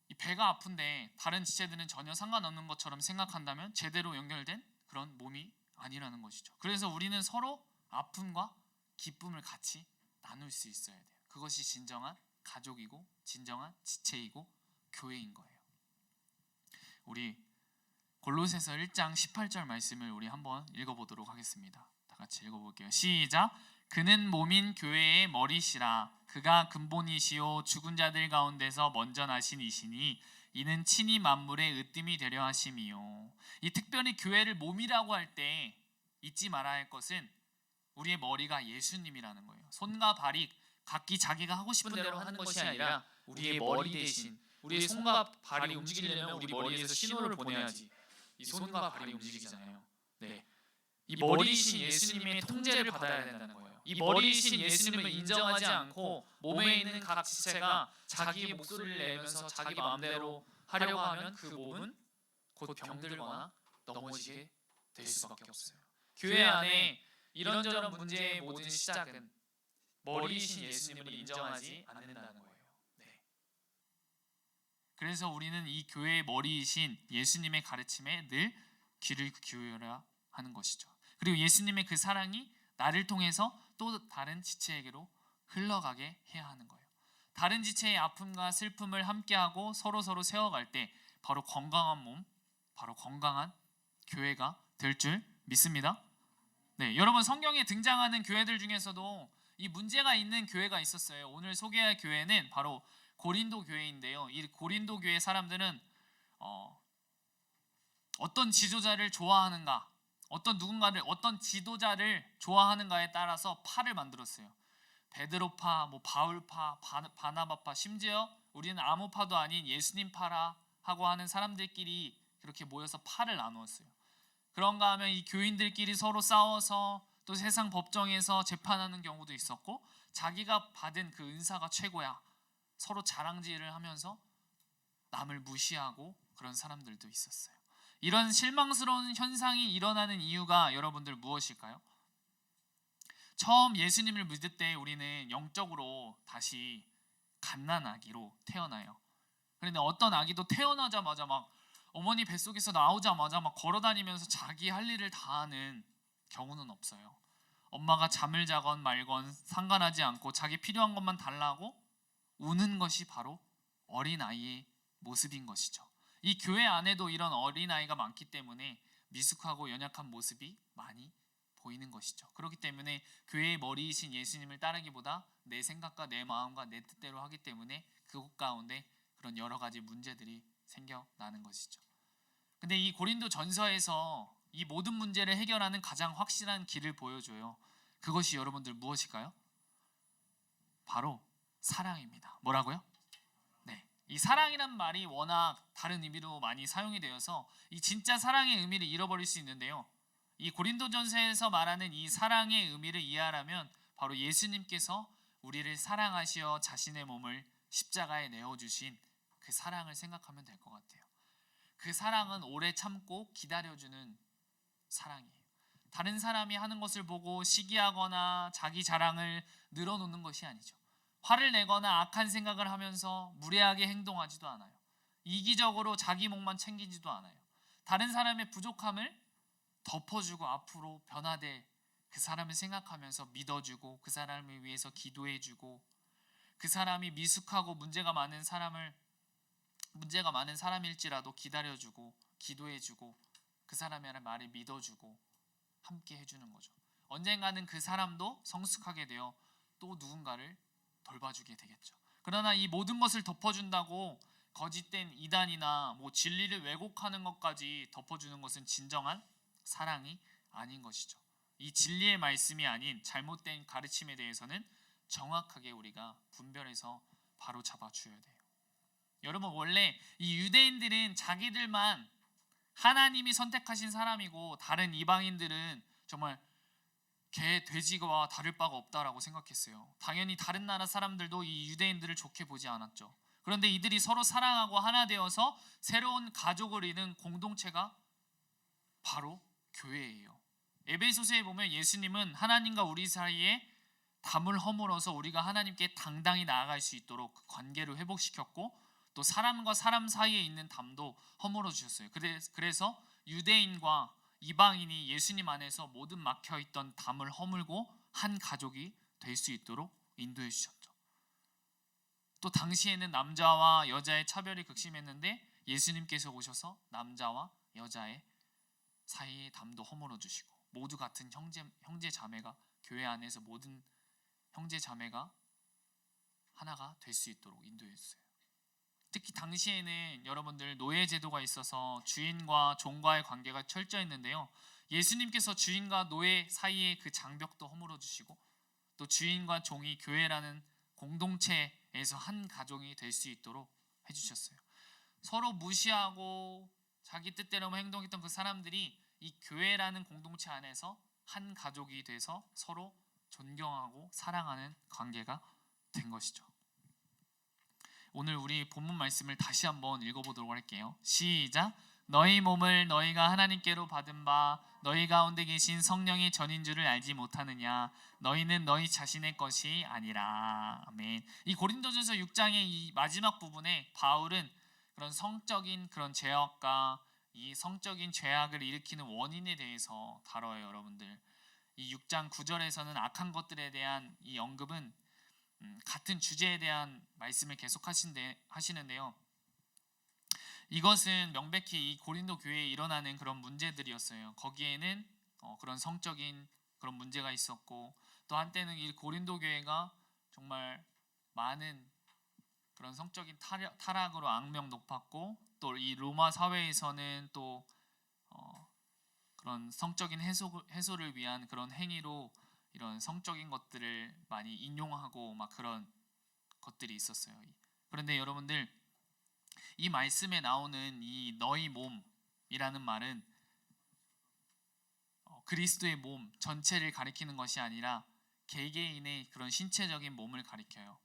[SPEAKER 6] 이 배가 아픈데 다른 지체들은 전혀 상관없는 것처럼 생각한다면 제대로 연결된 그런 몸이 아니라는 것이죠. 그래서 우리는 서로 아픔과 기쁨을 같이 나눌 수 있어야 돼요. 그것이 진정한 가족이고 진정한 지체이고 교회인 거예요. 우리 골로새서 1장 18절 말씀을 우리 한번 읽어보도록 하겠습니다. 다 같이 읽어볼게요. 시작. 그는 몸인 교회의 머리시라. 그가 근본이시요 죽은 자들 가운데서 먼저 나신 이시니 이는 친히 만물의 으뜸이 되려 하심이요. 이 특별히 교회를 몸이라고 할 때 잊지 말아야 할 것은 우리의 머리가 예수님이라는 거예요. 손과 발이 각기 자기가 하고 싶은 대로 하는 것이 아니라 우리의 머리 대신 우리의 손과 발이 움직이려면 우리 머리에서 신호를 보내야지 이 손과 발이 움직이잖아요. 네, 이 머리이신 예수님의 통제를 받아야 된다는 거예요. 이 머리이신 예수님을 인정하지 않고 몸에 있는 각 지체가 자기의 목소리를 내면서 자기 마음대로 하려고 하면 그 몸은 곧 병들거나 넘어지게 될 수밖에 없어요. 교회 안에 이런저런 문제의 모든 시작은 머리이신 예수님을 인정하지 않는다는 거예요. 네. 그래서 우리는 이 교회의 머리이신 예수님의 가르침에 늘 귀를 기울여야 하는 것이죠. 그리고 예수님의 그 사랑이 나를 통해서 또 다른 지체에게로 흘러가게 해야 하는 거예요. 다른 지체의 아픔과 슬픔을 함께하고 서로 세워갈 때 바로 건강한 몸, 바로 건강한 교회가 될 줄 믿습니다. 네, 여러분 성경에 등장하는 교회들 중에서도 이 문제가 있는 교회가 있었어요. 오늘 소개할 교회는 바로 고린도 교회인데요. 이 고린도 교회 사람들은 어떤 지도자를 좋아하는가, 어떤 지도자를 좋아하는가에 따라서 파를 만들었어요. 베드로파, 뭐 바울파, 바나바파, 심지어 우리는 아무 파도 아닌 예수님 파라 하고 하는 사람들끼리 그렇게 모여서 파를 나누었어요. 그런가 하면 이 교인들끼리 서로 싸워서 또 세상 법정에서 재판하는 경우도 있었고, 자기가 받은 그 은사가 최고야 서로 자랑질을 하면서 남을 무시하고 그런 사람들도 있었어요. 이런 실망스러운 현상이 일어나는 이유가 여러분들 무엇일까요? 처음 예수님을 믿을 때 우리는 영적으로 다시 갓난아기로 태어나요. 그런데 어떤 아기도 태어나자마자 막 어머니 뱃속에서 나오자마자 막 걸어다니면서 자기 할 일을 다 하는 경우는 없어요. 엄마가 잠을 자건 말건 상관하지 않고 자기 필요한 것만 달라고 우는 것이 바로 어린아이의 모습인 것이죠. 이 교회 안에도 이런 어린아이가 많기 때문에 미숙하고 연약한 모습이 많이 보이는 것이죠. 그렇기 때문에 교회의 머리이신 예수님을 따르기보다 내 생각과 내 마음과 내 뜻대로 하기 때문에 그곳 가운데 그런 여러 가지 문제들이 생겨나는 것이죠. 근데 이 고린도 전서에서 이 모든 문제를 해결하는 가장 확실한 길을 보여줘요. 그것이 여러분들 무엇일까요? 바로 사랑입니다. 뭐라고요? 네, 이 사랑이란 말이 워낙 다른 의미로 많이 사용이 되어서 이 진짜 사랑의 의미를 잃어버릴 수 있는데요. 이 고린도전서에서 말하는 이 사랑의 의미를 이해하려면 바로 예수님께서 우리를 사랑하시어 자신의 몸을 십자가에 내어주신 그 사랑을 생각하면 될 것 같아요. 그 사랑은 오래 참고 기다려주는 사랑이에요. 다른 사람이 하는 것을 보고 시기하거나 자기 자랑을 늘어놓는 것이 아니죠. 화를 내거나 악한 생각을 하면서 무례하게 행동하지도 않아요. 이기적으로 자기 목만 챙기지도 않아요. 다른 사람의 부족함을 덮어주고 앞으로 변화될 그 사람을 생각하면서 믿어주고 그 사람을 위해서 기도해주고, 그 사람이 미숙하고 문제가 많은 사람일지라도 기다려주고 기도해주고 그 사람의 말을 믿어주고 함께 해주는 거죠. 언젠가는 그 사람도 성숙하게 되어 또 누군가를 돌봐주게 되겠죠. 그러나 이 모든 것을 덮어준다고 거짓된 이단이나 진리를 왜곡하는 것까지 덮어주는 것은 진정한 사랑이 아닌 것이죠. 이 진리의 말씀이 아닌 잘못된 가르침에 대해서는 정확하게 우리가 분별해서 바로 잡아줘야 돼요. 여러분, 원래 이 유대인들은 자기들만 하나님이 선택하신 사람이고 다른 이방인들은 정말 개, 돼지와 다를 바가 없다라고 생각했어요. 당연히 다른 나라 사람들도 이 유대인들을 좋게 보지 않았죠. 그런데 이들이 서로 사랑하고 하나 되어서 새로운 가족을 이룬 공동체가 바로 교회예요. 에베소서에 보면 예수님은 하나님과 우리 사이에 담을 허물어서 우리가 하나님께 당당히 나아갈 수 있도록 그 관계를 회복시켰고, 또 사람과 사람 사이에 있는 담도 허물어 주셨어요. 그래서 유대인과 이방인이 예수님 안에서 모든 막혀있던 담을 허물고 한 가족이 될 수 있도록 인도해 주셨죠. 또 당시에는 남자와 여자의 차별이 극심했는데 예수님께서 오셔서 남자와 여자의 사이의 담도 허물어 주시고 모두 같은 형제 자매가, 교회 안에서 모든 형제 자매가 하나가 될 수 있도록 인도해 주세요. 특히 당시에는 여러분들 노예 제도가 있어서 주인과 종과의 관계가 철저했는데요. 예수님께서 주인과 노예 사이의 그 장벽도 허물어 주시고 또 주인과 종이 교회라는 공동체에서 한 가족이 될 수 있도록 해주셨어요. 서로 무시하고 자기 뜻대로만 행동했던 그 사람들이 이 교회라는 공동체 안에서 한 가족이 돼서 서로 존경하고 사랑하는 관계가 된 것이죠. 오늘 우리 본문 말씀을 다시 한번 읽어보도록 할게요. 시작. 너희 몸을 너희가 하나님께로 받은 바 너희 가운데 계신 성령의 전인 줄을 알지 못하느냐. 너희는 너희 자신의 것이 아니라. 아멘. 이 고린도전서 6장의 이 마지막 부분에 바울은 그런 성적인 그런 죄악과 이 성적인 죄악을 일으키는 원인에 대해서 다뤄요. 여러분들, 이 6장 9절에서는 악한 것들에 대한 이 언급은 같은 주제에 대한 말씀을 계속 하시는데요. 이것은 명백히 이 고린도 교회에 일어나는 그런 문제들이었어요. 거기에는 그런 성적인 그런 문제가 있었고, 또 한때는 이 고린도 교회가 정말 많은 그런 성적인 타락으로 악명 높았고, 또 이 로마 사회에서는 또 그런 성적인 해소를 위한 그런 행위로 이런 성적인 것들을 많이 인용하고 막 그런 것들이 있었어요. 그런데 여러분들, 이 말씀에 나오는 이 너희 몸이라는 말은 그리스도의 몸 전체를 가리키는 것이 아니라 개개인의 그런 신체적인 몸을 가리켜요.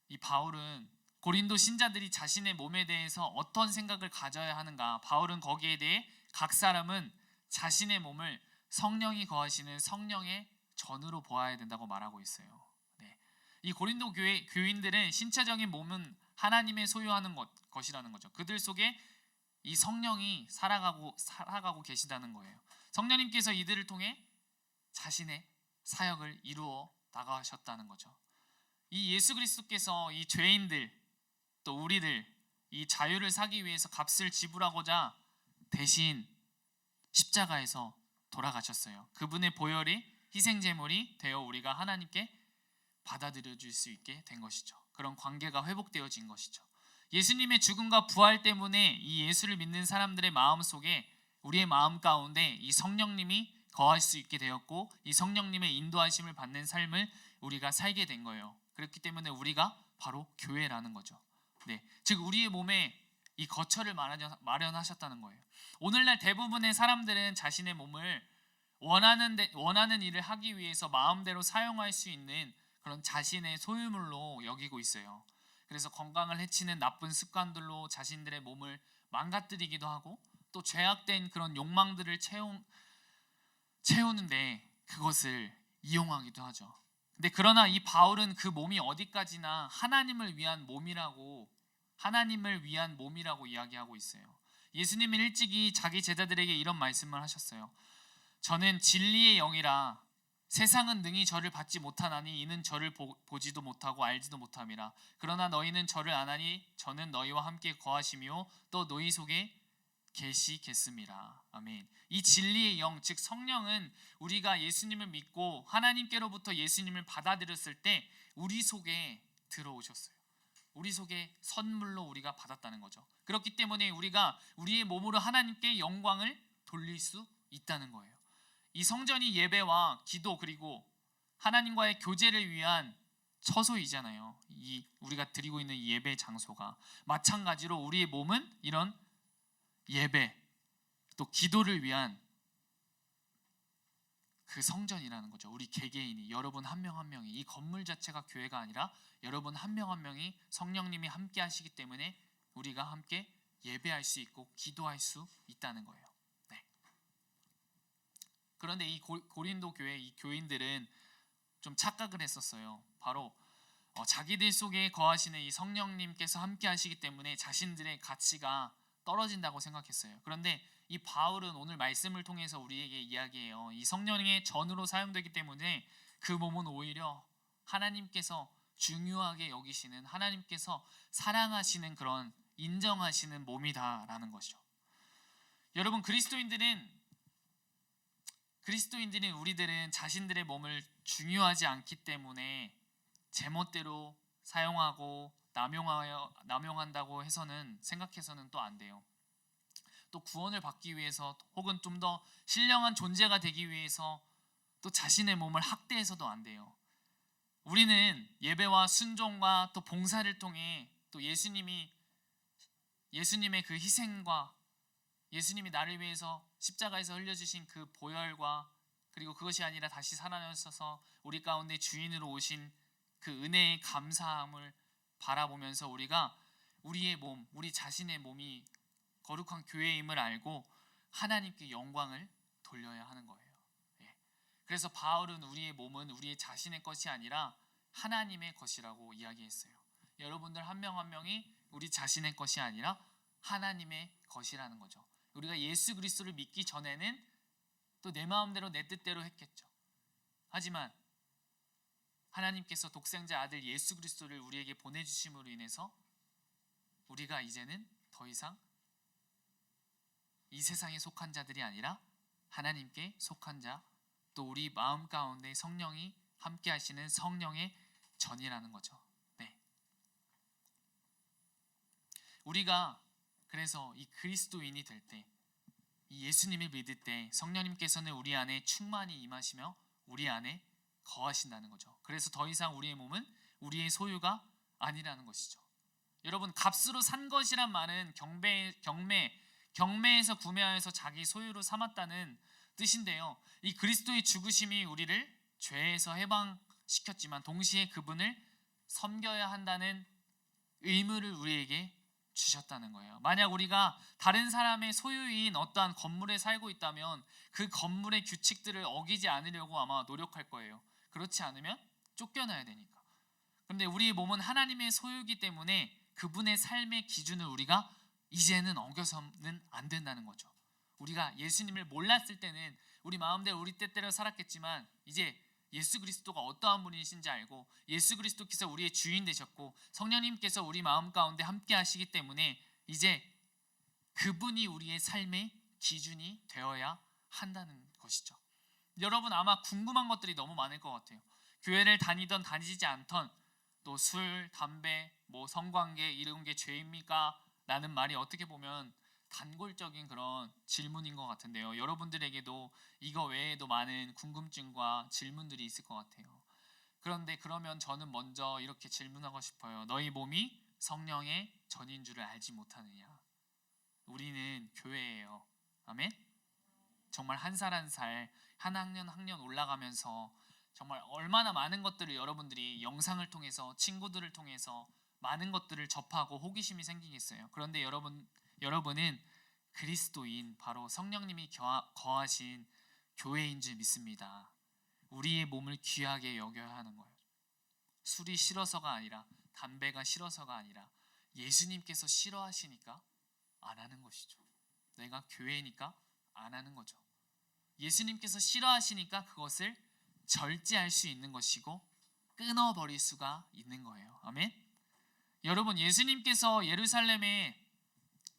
[SPEAKER 6] 이 바울은 고린도 신자들이 자신의 몸에 대해서 어떤 생각을 가져야 하는가, 바울은 거기에 대해 각 사람은 자신의 몸을 성령이 거하시는 성령의 전으로 보아야 된다고 말하고 있어요. 네. 이 고린도 교인들은 신체적인 몸은 하나님의 소유하는 것이라는 거죠. 그들 속에 이 성령이 살아가고 계시다는 거예요. 성령님께서 이들을 통해 자신의 사역을 이루어 나가셨다는 거죠. 이 예수 그리스도께서 이 죄인들 또 우리들 이 자유를 사기 위해서 값을 지불하고자 대신 십자가에서 돌아가셨어요. 그분의 보혈이 희생제물이 되어 우리가 하나님께 받아들여 줄 수 있게 된 것이죠. 그런 관계가 회복되어진 것이죠. 예수님의 죽음과 부활 때문에 이 예수를 믿는 사람들의 마음 속에, 우리의 마음 가운데 이 성령님이 거할 수 있게 되었고, 이 성령님의 인도하심을 받는 삶을 우리가 살게 된 거예요. 그렇기 때문에 우리가 바로 교회라는 거죠. 네, 즉 우리의 몸에 이 거처를 마련하셨다는 거예요. 오늘날 대부분의 사람들은 자신의 몸을 원하는 일을 하기 위해서 마음대로 사용할 수 있는 그런 자신의 소유물로 여기고 있어요. 그래서 건강을 해치는 나쁜 습관들로 자신들의 몸을 망가뜨리기도 하고, 또 죄악된 그런 욕망들을 채우는데 그것을 이용하기도 하죠. 근데 그러나 이 바울은 그 몸이 어디까지나 하나님을 위한 몸이라고 이야기하고 있어요. 예수님은 일찍이 자기 제자들에게 이런 말씀을 하셨어요. 저는 진리의 영이라 세상은 능히 저를 받지 못하나니 이는 저를 보지도 못하고 알지도 못함이라. 그러나 너희는 저를 아나니 저는 너희와 함께 거하시며 또 너희 속에 계시겠습니다. 아멘. 이 진리의 영, 즉 성령은 우리가 예수님을 믿고 하나님께로부터 예수님을 받아들였을 때 우리 속에 들어오셨어요. 우리 속에 선물로 우리가 받았다는 거죠. 그렇기 때문에 우리가 우리의 몸으로 하나님께 영광을 돌릴 수 있다는 거예요. 이 성전이 예배와 기도 그리고 하나님과의 교제를 위한 처소이잖아요. 이 우리가 드리고 있는 이 예배 장소가 마찬가지로 우리의 몸은 이런 예배 또 기도를 위한 그 성전이라는 거죠. 우리 개개인이, 여러분 한 명 한 명이, 이 건물 자체가 교회가 아니라 여러분 한 명 한 명이 성령님이 함께 하시기 때문에 우리가 함께 예배할 수 있고 기도할 수 있다는 거예요. 네. 그런데 이 고린도 교회 이 교인들은 좀 착각을 했었어요. 바로 자기들 속에 거하시는 이 성령님께서 함께 하시기 때문에 자신들의 가치가 떨어진다고 생각했어요. 그런데 이 바울은 오늘 말씀을 통해서 우리에게 이야기해요. 이 성령의 전으로 사용되기 때문에 그 몸은 오히려 하나님께서 중요하게 여기시는, 하나님께서 사랑하시는 그런 인정하시는 몸이다라는 것이죠. 여러분, 그리스도인들은 우리들은 자신들의 몸을 중요하지 않기 때문에 제멋대로 사용하고 남용한다고 생각해서는 또 안 돼요. 또 구원을 받기 위해서 혹은 좀 더 신령한 존재가 되기 위해서 또 자신의 몸을 학대해서도 안 돼요. 우리는 예배와 순종과 또 봉사를 통해 또 예수님의 그 희생과 예수님이 나를 위해서 십자가에서 흘려주신 그 보혈과 그리고 그것이 아니라 다시 살아나셔서 우리 가운데 주인으로 오신 그 은혜의 감사함을 바라보면서 우리가 우리의 몸, 우리 자신의 몸이 거룩한 교회임을 알고 하나님께 영광을 돌려야 하는 거예요. 예. 그래서 바울은 우리의 몸은 우리의 자신의 것이 아니라 하나님의 것이라고 이야기했어요. 여러분들 한 명 한 명이 우리 자신의 것이 아니라 하나님의 것이라는 거죠. 우리가 예수 그리스도를 믿기 전에는 또 내 마음대로 내 뜻대로 했겠죠. 하지만 하나님께서 독생자 아들 예수 그리스도를 우리에게 보내주심으로 인해서 우리가 이제는 더 이상 이 세상에 속한 자들이 아니라 하나님께 속한 자, 또 우리 마음 가운데 성령이 함께 하시는 성령의 전이라는 거죠. 네. 우리가 그래서 이 그리스도인이 될 때, 이 예수님을 믿을 때 성령님께서는 우리 안에 충만히 임하시며 우리 안에 거하신다는 거죠. 그래서 더 이상 우리의 몸은 우리의 소유가 아니라는 것이죠. 여러분, 값으로 산 것이란 말은 경매에서 구매하여서 자기 소유로 삼았다는 뜻인데요. 이 그리스도의 죽으심이 우리를 죄에서 해방시켰지만 동시에 그분을 섬겨야 한다는 의무를 우리에게 주셨다는 거예요. 만약 우리가 다른 사람의 소유인 어떠한 건물에 살고 있다면 그 건물의 규칙들을 어기지 않으려고 아마 노력할 거예요. 그렇지 않으면 쫓겨나야 되니까. 그런데 우리의 몸은 하나님의 소유이기 때문에 그분의 삶의 기준을 우리가 이제는 어겨서는 안 된다는 거죠. 우리가 예수님을 몰랐을 때는 우리 마음대로 우리 뜻대로 살았겠지만 이제 예수 그리스도가 어떠한 분이신지 알고 예수 그리스도께서 우리의 주인 되셨고 성령님께서 우리 마음 가운데 함께 하시기 때문에 이제 그분이 우리의 삶의 기준이 되어야 한다는 것이죠. 여러분, 아마 궁금한 것들이 너무 많을 것 같아요. 교회를 다니던 다니지 않던, 또 술, 담배, 뭐 성관계 이런 게 죄입니까? 라는 말이 어떻게 보면 단골적인 그런 질문인 것 같은데요. 여러분들에게도 이거 외에도 많은 궁금증과 질문들이 있을 것 같아요. 그런데 그러면 저는 먼저 이렇게 질문하고 싶어요. 너희 몸이 성령의 전인 줄을 알지 못하느냐? 우리는 교회예요. 아멘? 정말 한 살 한 살, 한 학년 올라가면서 정말 얼마나 많은 것들을 여러분들이 영상을 통해서, 친구들을 통해서 많은 것들을 접하고 호기심이 생기겠어요. 그런데 여러분은 그리스도인, 바로 성령님이 거하신 교회인 줄 믿습니다. 우리의 몸을 귀하게 여겨야 하는 거예요. 술이 싫어서가 아니라, 담배가 싫어서가 아니라 예수님께서 싫어하시니까 안 하는 것이죠. 내가 교회니까 안 하는 거죠. 예수님께서 싫어하시니까 그것을 절제할 수 있는 것이고 끊어버릴 수가 있는 거예요. 아멘. 여러분, 예수님께서 예루살렘에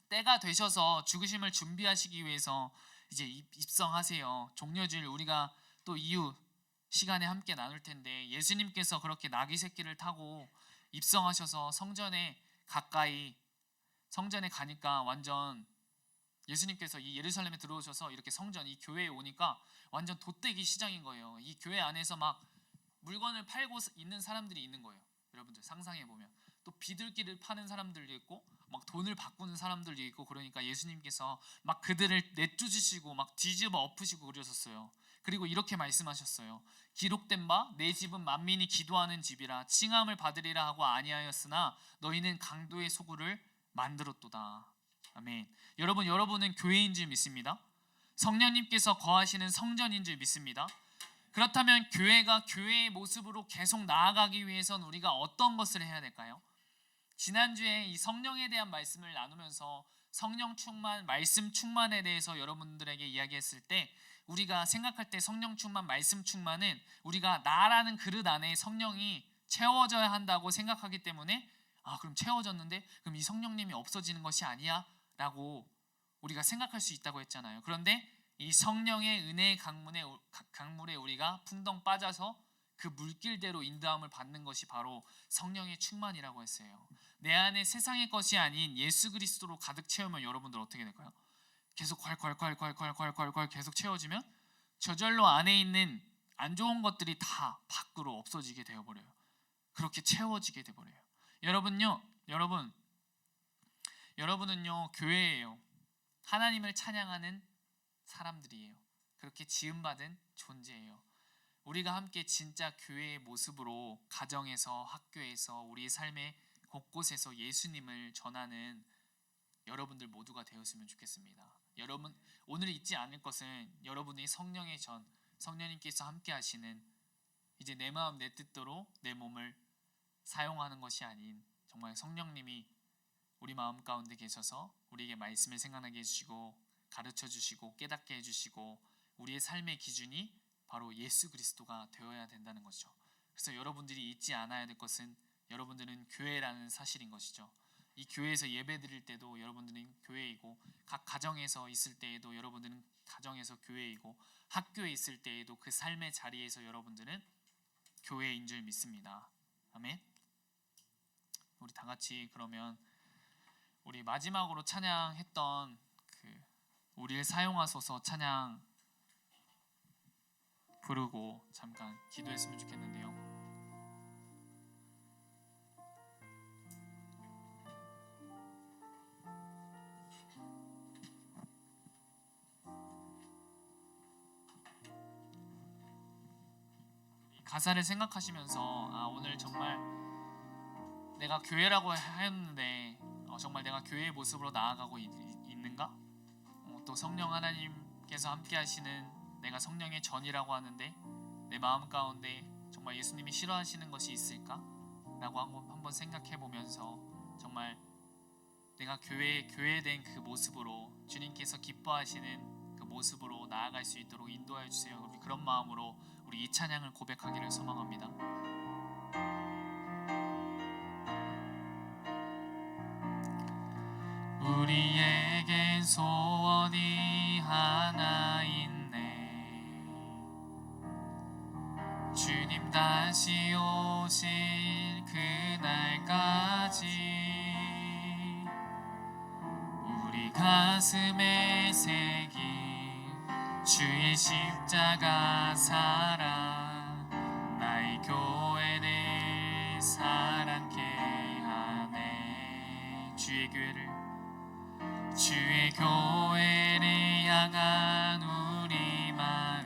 [SPEAKER 6] 때가 되셔서 죽으심을 준비하시기 위해서 이제 입성하세요. 종려주일 우리가 또 이후 시간에 함께 나눌 텐데, 예수님께서 그렇게 나귀 새끼를 타고 입성하셔서 성전에 가니까 완전 예수님께서 이 예루살렘에 들어오셔서 이렇게 성전, 이 교회에 오니까 완전 돛대기 시장인 거예요. 이 교회 안에서 막 물건을 팔고 있는 사람들이 있는 거예요. 여러분들 상상해 보면 또 비둘기를 파는 사람들도 있고 막 돈을 바꾸는 사람들도 있고, 그러니까 예수님께서 막 그들을 내쫓으시고 막 뒤집어 엎으시고 그러셨어요. 그리고 이렇게 말씀하셨어요. 기록된 바 내 집은 만민이 기도하는 집이라 칭함을 받으리라 하고 아니하였으나 너희는 강도의 소굴을 만들었도다. 아멘. 여러분은 교회인 줄 믿습니다. 성령님께서 거하시는 성전인 줄 믿습니다. 그렇다면 교회가 교회의 모습으로 계속 나아가기 위해선 우리가 어떤 것을 해야 될까요? 지난주에 이 성령에 대한 말씀을 나누면서 성령 충만, 말씀 충만에 대해서 여러분들에게 이야기했을 때, 우리가 생각할 때 성령 충만, 말씀 충만은 우리가 나라는 그릇 안에 성령이 채워져야 한다고 생각하기 때문에, 그럼 채워졌는데 그럼 이 성령님이 없어지는 것이 아니야? 라고 우리가 생각할 수 있다고 했잖아요. 그런데 이 성령의 은혜의 강물에 우리가 풍덩 빠져서 그 물길대로 인도함을 받는 것이 바로 성령의 충만이라고 했어요. 내 안에 세상의 것이 아닌 예수 그리스도로 가득 채우면 여러분들 어떻게 될까요? 계속 콸콸콸콸콸콸콸 계속 채워지면 저절로 안에 있는 안 좋은 것들이 다 밖으로 없어지게 되어버려요. 그렇게 채워지게 돼버려요. 여러분은요 교회예요. 하나님을 찬양하는 사람들이에요. 그렇게 지음받은 존재예요. 우리가 함께 진짜 교회의 모습으로 가정에서, 학교에서, 우리의 삶의 곳곳에서 예수님을 전하는 여러분들 모두가 되었으면 좋겠습니다. 여러분, 오늘 잊지 않을 것은 여러분이 성령의 전, 성령님께서 함께 하시는 이제 내 마음 내 뜻대로 내 몸을 사용하는 것이 아닌 정말 성령님이 우리 마음 가운데 계셔서 우리에게 말씀을 생각나게 해주시고 가르쳐 주시고 깨닫게 해주시고 우리의 삶의 기준이 바로 예수 그리스도가 되어야 된다는 것이죠. 그래서 여러분들이 잊지 않아야 될 것은 여러분들은 교회라는 사실인 것이죠. 이 교회에서 예배 드릴 때도 여러분들은 교회이고, 각 가정에서 있을 때에도 여러분들은 가정에서 교회이고, 학교에 있을 때에도 그 삶의 자리에서 여러분들은 교회인 줄 믿습니다. 아멘. 우리 다 같이 그러면 우리 마지막으로 찬양했던 그 우리를 사용하소서 찬양 부르고 잠깐 기도했으면 좋겠는데요. 가사를 생각하시면서 오늘 정말 내가 교회라고 하였는데 정말 내가 교회의 모습으로 나아가고 있는가? 또 성령 하나님께서 함께 하시는 내가 성령의 전이라고 하는데 내 마음 가운데 정말 예수님이 싫어하시는 것이 있을까? 라고 한번 생각해 보면서 정말 내가 교회된 그 모습으로 주님께서 기뻐하시는 그 모습으로 나아갈 수 있도록 인도하여 주세요. 우리 그런 마음으로 우리 이 찬양을 고백하기를 소망합니다. 우리에겐 소원이 하나 있네. 주님 다시 오실 그날까지 우리 가슴에 새긴 주의 십자가 사랑 나의 교회를 사랑케 하네. 주의 교회를 향한 우리 마음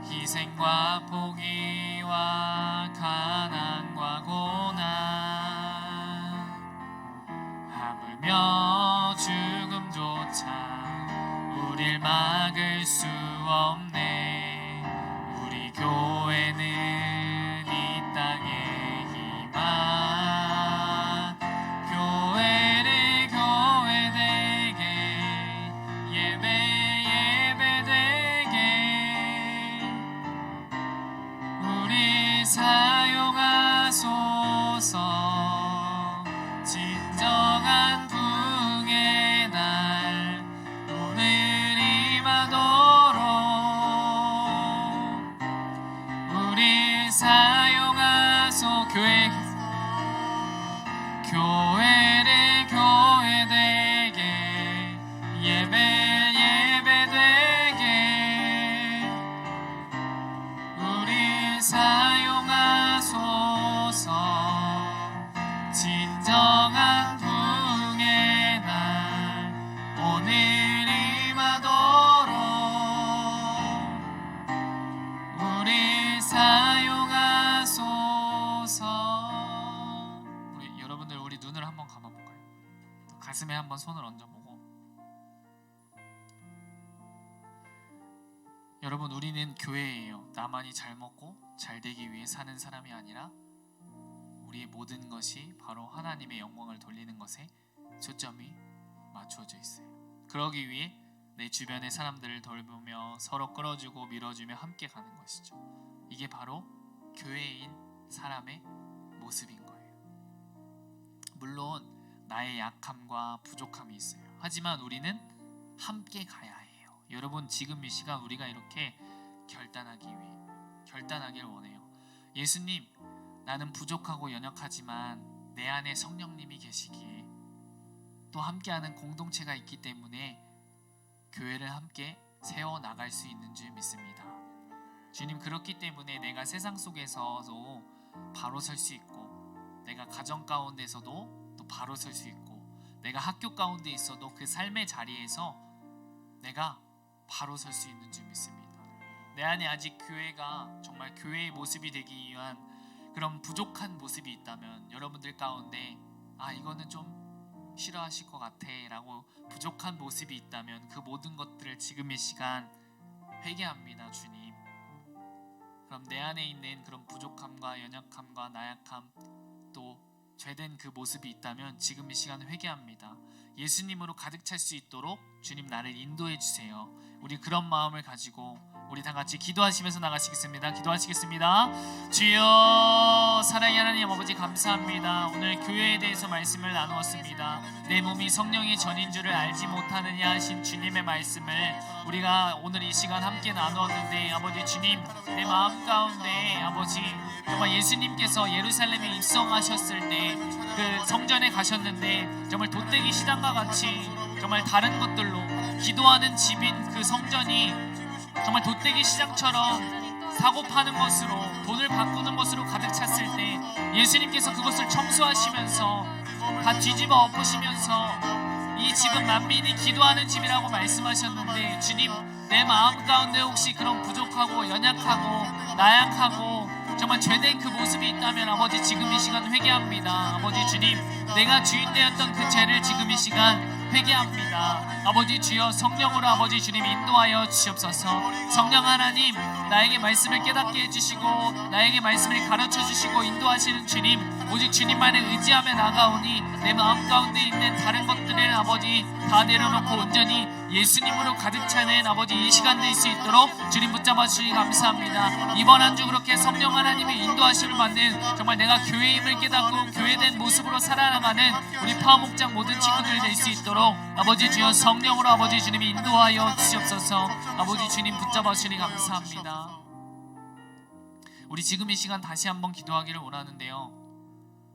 [SPEAKER 6] 희생과 포기와 가난과 고난 하물며 죽음조차 우릴 막을 수 없네. 우리 교회는 이 땅의 희망 교회를 교회되게 예배되게 우리 사용하소서. 진정한 부흥의 날 오늘 임하도록 우리 사용하소. 교회를 교회되게 예배되게 우리 사용하소서. 진정한 부흥의 날 오늘 임하도록 우리 사용하소서. 여러분들 우리 눈을 한번 감아볼까요? 가슴에 한번 손을 얹어보고. 여러분 우리는 교회예요. 나만이 잘 먹고 잘 되기 위해 사는 사람이 아니라 우리의 모든 것이 바로 하나님의 영광을 돌리는 것에 초점이 맞추어져 있어요. 그러기 위해 내 주변의 사람들을 돌보며 서로 끌어주고 밀어주며 함께 가는 것이죠. 이게 바로 교회인 사람의 모습인 거예요. 물론 나의 약함과 부족함이 있어요. 하지만 우리는 함께 가야 해요. 여러분 지금 이 시간 우리가 이렇게 결단하길 원해요. 예수님, 나는 부족하고 연약하지만 내 안에 성령님이 계시기에 또 함께하는 공동체가 있기 때문에 교회를 함께 세워 나갈 수 있는 줄 믿습니다. 주님, 그렇기 때문에 내가 세상 속에서도 바로 설 수 있고, 내가 가정 가운데서도 또 바로 설 수 있고, 내가 학교 가운데 있어도 그 삶의 자리에서 내가 바로 설 수 있는 줄 믿습니다. 내 안에 아직 교회가 정말 교회의 모습이 되기 위한 그런 부족한 모습이 있다면, 여러분들 가운데 이거는 좀 싫어하실 것 같아 라고 부족한 모습이 있다면 그 모든 것들을 지금 이 시간 회개합니다. 주님, 그럼 내 안에 있는 그런 부족함과 연약함과 나약함, 또 죄된 그 모습이 있다면 지금 이 시간 회개합니다. 예수님으로 가득 찰 수 있도록 주님 나를 인도해 주세요. 우리 그런 마음을 가지고 우리 다 같이 기도하시면서 나가시겠습니다. 기도하시겠습니다. 주여, 사랑의 하나님 아버지, 감사합니다. 오늘 교회에 대해서 말씀을 나누었습니다. 내 몸이 성령의 전인 줄을 알지 못하느냐 하신 주님의 말씀을 우리가 오늘 이 시간 함께 나누었는데, 아버지 주님, 내 마음 가운데 아버지 정말 예수님께서 예루살렘에 입성하셨을 때 그 성전에 가셨는데 정말 돛대기 시장과 같이 정말 다른 것들로 기도하는 집인 그 성전이 정말 돛대기 시장처럼 사고 파는 것으로, 돈을 바꾸는 것으로 가득 찼을 때 예수님께서 그것을 청소하시면서 다 뒤집어 엎으시면서 이 집은 만민이 기도하는 집이라고 말씀하셨는데, 주님, 내 마음 가운데 혹시 그런 부족하고 연약하고 나약하고 정말 죄된 그 모습이 있다면 아버지 지금 이 시간 회개합니다. 아버지 주님, 내가 주인 되었던 그 죄를 지금 이 시간 회개합니다. 아버지 주여, 성령으로 아버지 주님 인도하여 주시옵소서. 성령 하나님, 나에게 말씀을 깨닫게 해주시고 나에게 말씀을 가르쳐 주시고 인도하시는 주님, 오직 주님만을 의지하며 나가오니 내 마음 가운데 있는 다른 것들을 아버지 다 내려놓고 온전히 예수님으로 가득 차는 아버지 이 시간 될 수 있도록 주님 붙잡아 주시니 감사합니다. 이번 한 주 그렇게 성령 하나님의 인도하심을 받는 정말 내가 교회임을 깨닫고 교회된 모습으로 살아나가는 우리 파워목장 모든 친구들 될 수 있도록 아버지 주여 성령으로 아버지 주님이 인도하여 주시옵소서. 아버지 주님 붙잡아 주시니 감사합니다. 우리 지금 이 시간 다시 한번 기도하기를 원하는데요,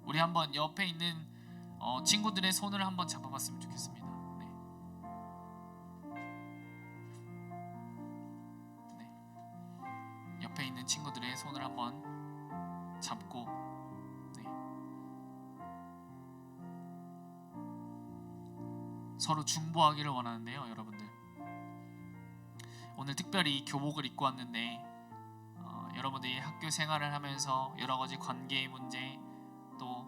[SPEAKER 6] 우리 한번 옆에 있는 친구들의 손을 한번 잡아봤으면 좋겠습니다. 옆에 있는 친구들의 손을 한번 잡고 서로 중보하기를 원하는데요, 여러분들 오늘 특별히 교복을 입고 왔는데 여러분들이 학교 생활을 하면서 여러 가지 관계의 문제, 또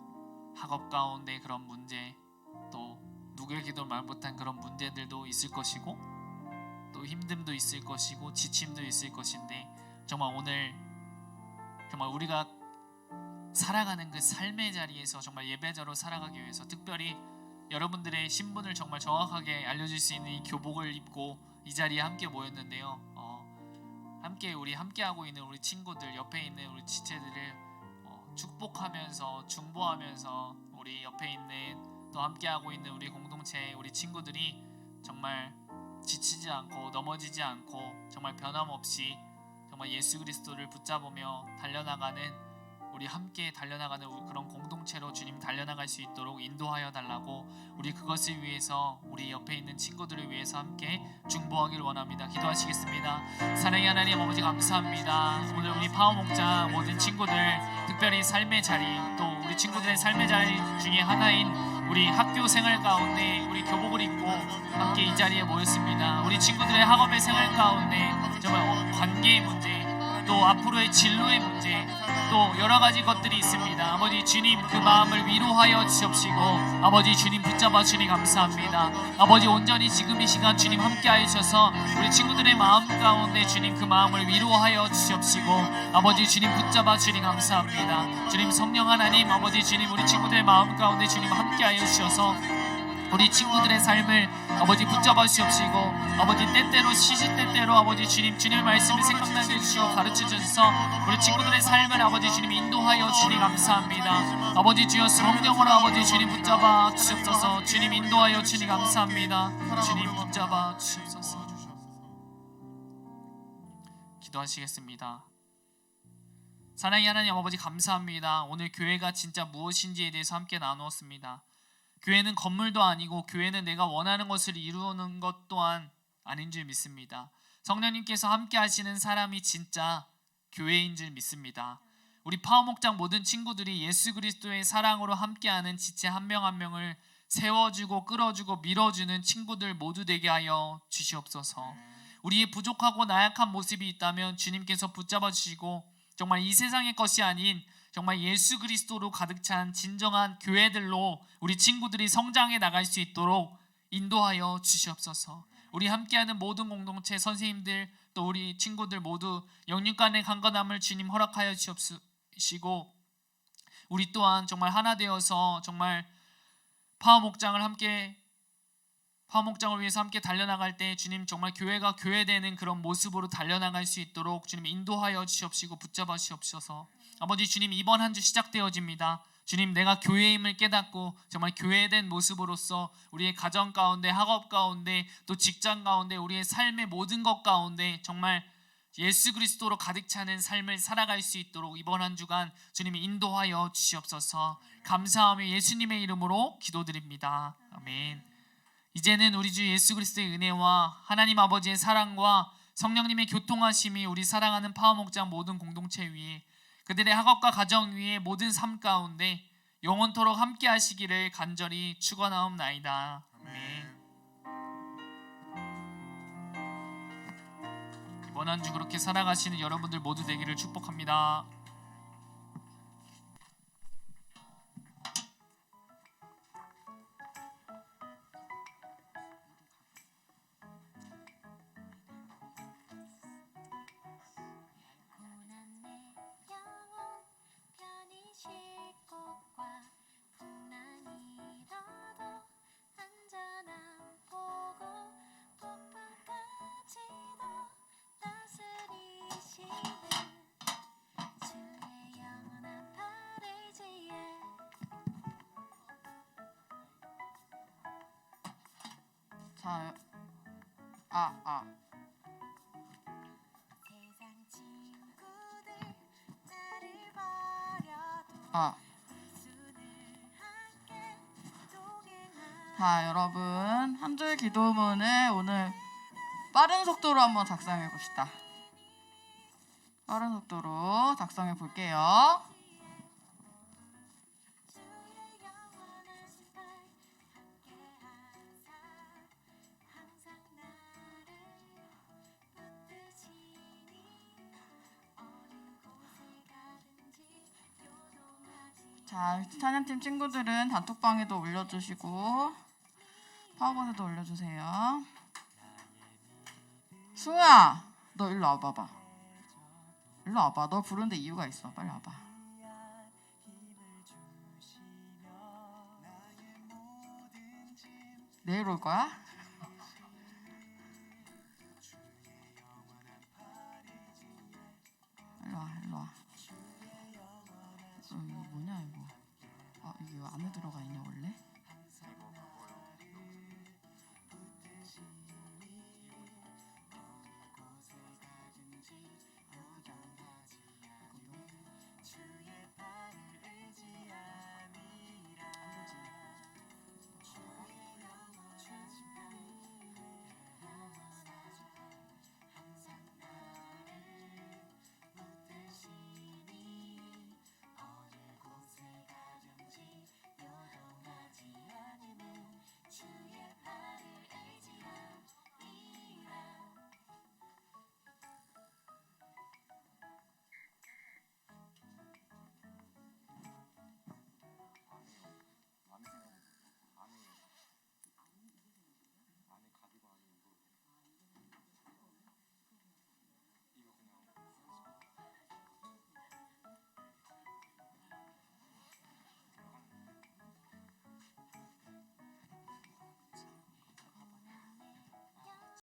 [SPEAKER 6] 학업 가운데 그런 문제, 또 누구에게도 말 못한 그런 문제들도 있을 것이고, 또 힘듦도 있을 것이고 지침도 있을 것인데, 정말 오늘 정말 우리가 살아가는 그 삶의 자리에서 정말 예배자로 살아가기 위해서 특별히 여러분들의 신분을 정말 정확하게 알려줄 수 있는 이 교복을 입고 이 자리에 함께 모였는데요, 함께 하고 있는 우리 친구들, 옆에 있는 우리 지체들을 축복하면서 중보하면서 우리 옆에 있는 또 함께 하고 있는 우리 공동체 우리 친구들이 정말 지치지 않고 넘어지지 않고 정말 변함없이 정말 예수 그리스도를 붙잡으며 달려나가는, 우리 함께 달려나가는 그런 공동체로 주님 달려나갈 수 있도록 인도하여 달라고, 우리 그것을 위해서 우리 옆에 있는 친구들을 위해서 함께 중보하기를 원합니다. 기도하시겠습니다. 사랑의 하나님 아버지, 감사합니다. 오늘 우리 파워목장 모든 친구들, 특별히 삶의 자리, 또 우리 친구들의 삶의 자리 중에 하나인 우리 학교 생활 가운데 우리 교복을 입고 함께 이 자리에 모였습니다. 우리 친구들의 학업의 생활 가운데 정말 관계의 문제, 또 앞으로의 진로의 문제, 또 여러 가지 것들이 있습니다. 아버지 주님, 그 마음을 위로하여 주시옵시고 아버지 주님 붙잡아 주니 감사합니다. 아버지 온전히 지금 이 시간 주님 함께하여 주셔서 우리 친구들의 마음 가운데 주님 그 마음을 위로하여 주시옵시고 아버지 주님 붙잡아 주니 감사합니다. 주님 성령 하나님, 아버지 주님 우리 친구들의 마음 가운데 주님 함께하여 주셔서 우리 친구들의 삶을 아버지 붙잡아 주시옵시고 아버지 때때로 시시때때로 아버지 주님, 주님의 말씀을 생각나게 해주시고 가르쳐 주셔서 우리 친구들의 삶을 아버지 주님 인도하여 주니 감사합니다. 아버지 주여 성령으로 아버지 주님 붙잡아 주시옵소서. 주님 인도하여 주니 감사합니다. 주님 붙잡아 주시옵소서. 기도하시겠습니다. 사랑의 하나님 아버지, 감사합니다. 오늘 교회가 진짜 무엇인지에 대해서 함께 나누었습니다. 교회는 건물도 아니고 교회는 내가 원하는 것을 이루는 것 또한 아닌 줄 믿습니다. 성령님께서 함께 하시는 사람이 진짜 교회인 줄 믿습니다. 우리 파워목장 모든 친구들이 예수 그리스도의 사랑으로 함께하는 지체 한 명 한 명을 세워주고 끌어주고 밀어주는 친구들 모두 되게 하여 주시옵소서. 우리의 부족하고 나약한 모습이 있다면 주님께서 붙잡아 주시고 정말 이 세상의 것이 아닌 정말 예수 그리스도로 가득 찬 진정한 교회들로 우리 친구들이 성장해 나갈 수 있도록 인도하여 주시옵소서. 우리 함께하는 모든 공동체 선생님들 또 우리 친구들 모두 영육 간의 강건함을 주님 허락하여 주시고 우리 또한 정말 하나 되어서 정말 파워목장을 위해서 함께 달려나갈 때 주님 정말 교회가 교회되는 그런 모습으로 달려나갈 수 있도록 주님 인도하여 주시옵시고 붙잡아 주시옵소서. 아버지 주님 이번 한 주 시작되어집니다. 주님 내가 교회임을 깨닫고 정말 교회된 모습으로서 우리의 가정 가운데 학업 가운데 또 직장 가운데 우리의 삶의 모든 것 가운데 정말 예수 그리스도로 가득 차는 삶을 살아갈 수 있도록 이번 한 주간 주님이 인도하여 주시옵소서. 감사하며 예수님의 이름으로 기도드립니다. 아멘. 이제는 우리 주 예수 그리스도의 은혜와 하나님 아버지의 사랑과 성령님의 교통하심이 우리 사랑하는 파워목장 모든 공동체 위에 그들의 학업과 가정 위에 모든 삶 가운데 영원토록 함께 하시기를 간절히 축원하옵나이다. 아멘. 이번 한 주 그렇게 살아가시는 여러분들 모두 되기를 축복합니다.
[SPEAKER 7] 고난 내 영혼 편히 쉴 곳과 풍랑이라도 안전한 보고 폭풍까지도 다스리시는 주의 영원한 파리지에 세상 친구들 나를 버려도 예수를 함께 동행하는
[SPEAKER 8] 자, 여러분 한 줄 기도문을 오늘 빠른 속도로 한번 작성해 봅시다. 빠른 속도로 작성해 볼게요.
[SPEAKER 7] 주의 영원한 발 함께하사 항상 나를 붙드시니 어느 곳에 가든지 요동하지
[SPEAKER 8] 자, 찬양팀 친구들은 단톡방에도 올려주시고 파워봇에도 올려주세요. 승우야, 너 일로 와봐봐. 일로 와봐. 너 부르는데 이유가 있어. 빨리 와봐. 내일 올 거야? 일로 와, 일로 와. 이거 뭐냐 이거? 아, 이게 왜 안에 들어가 있냐 원래?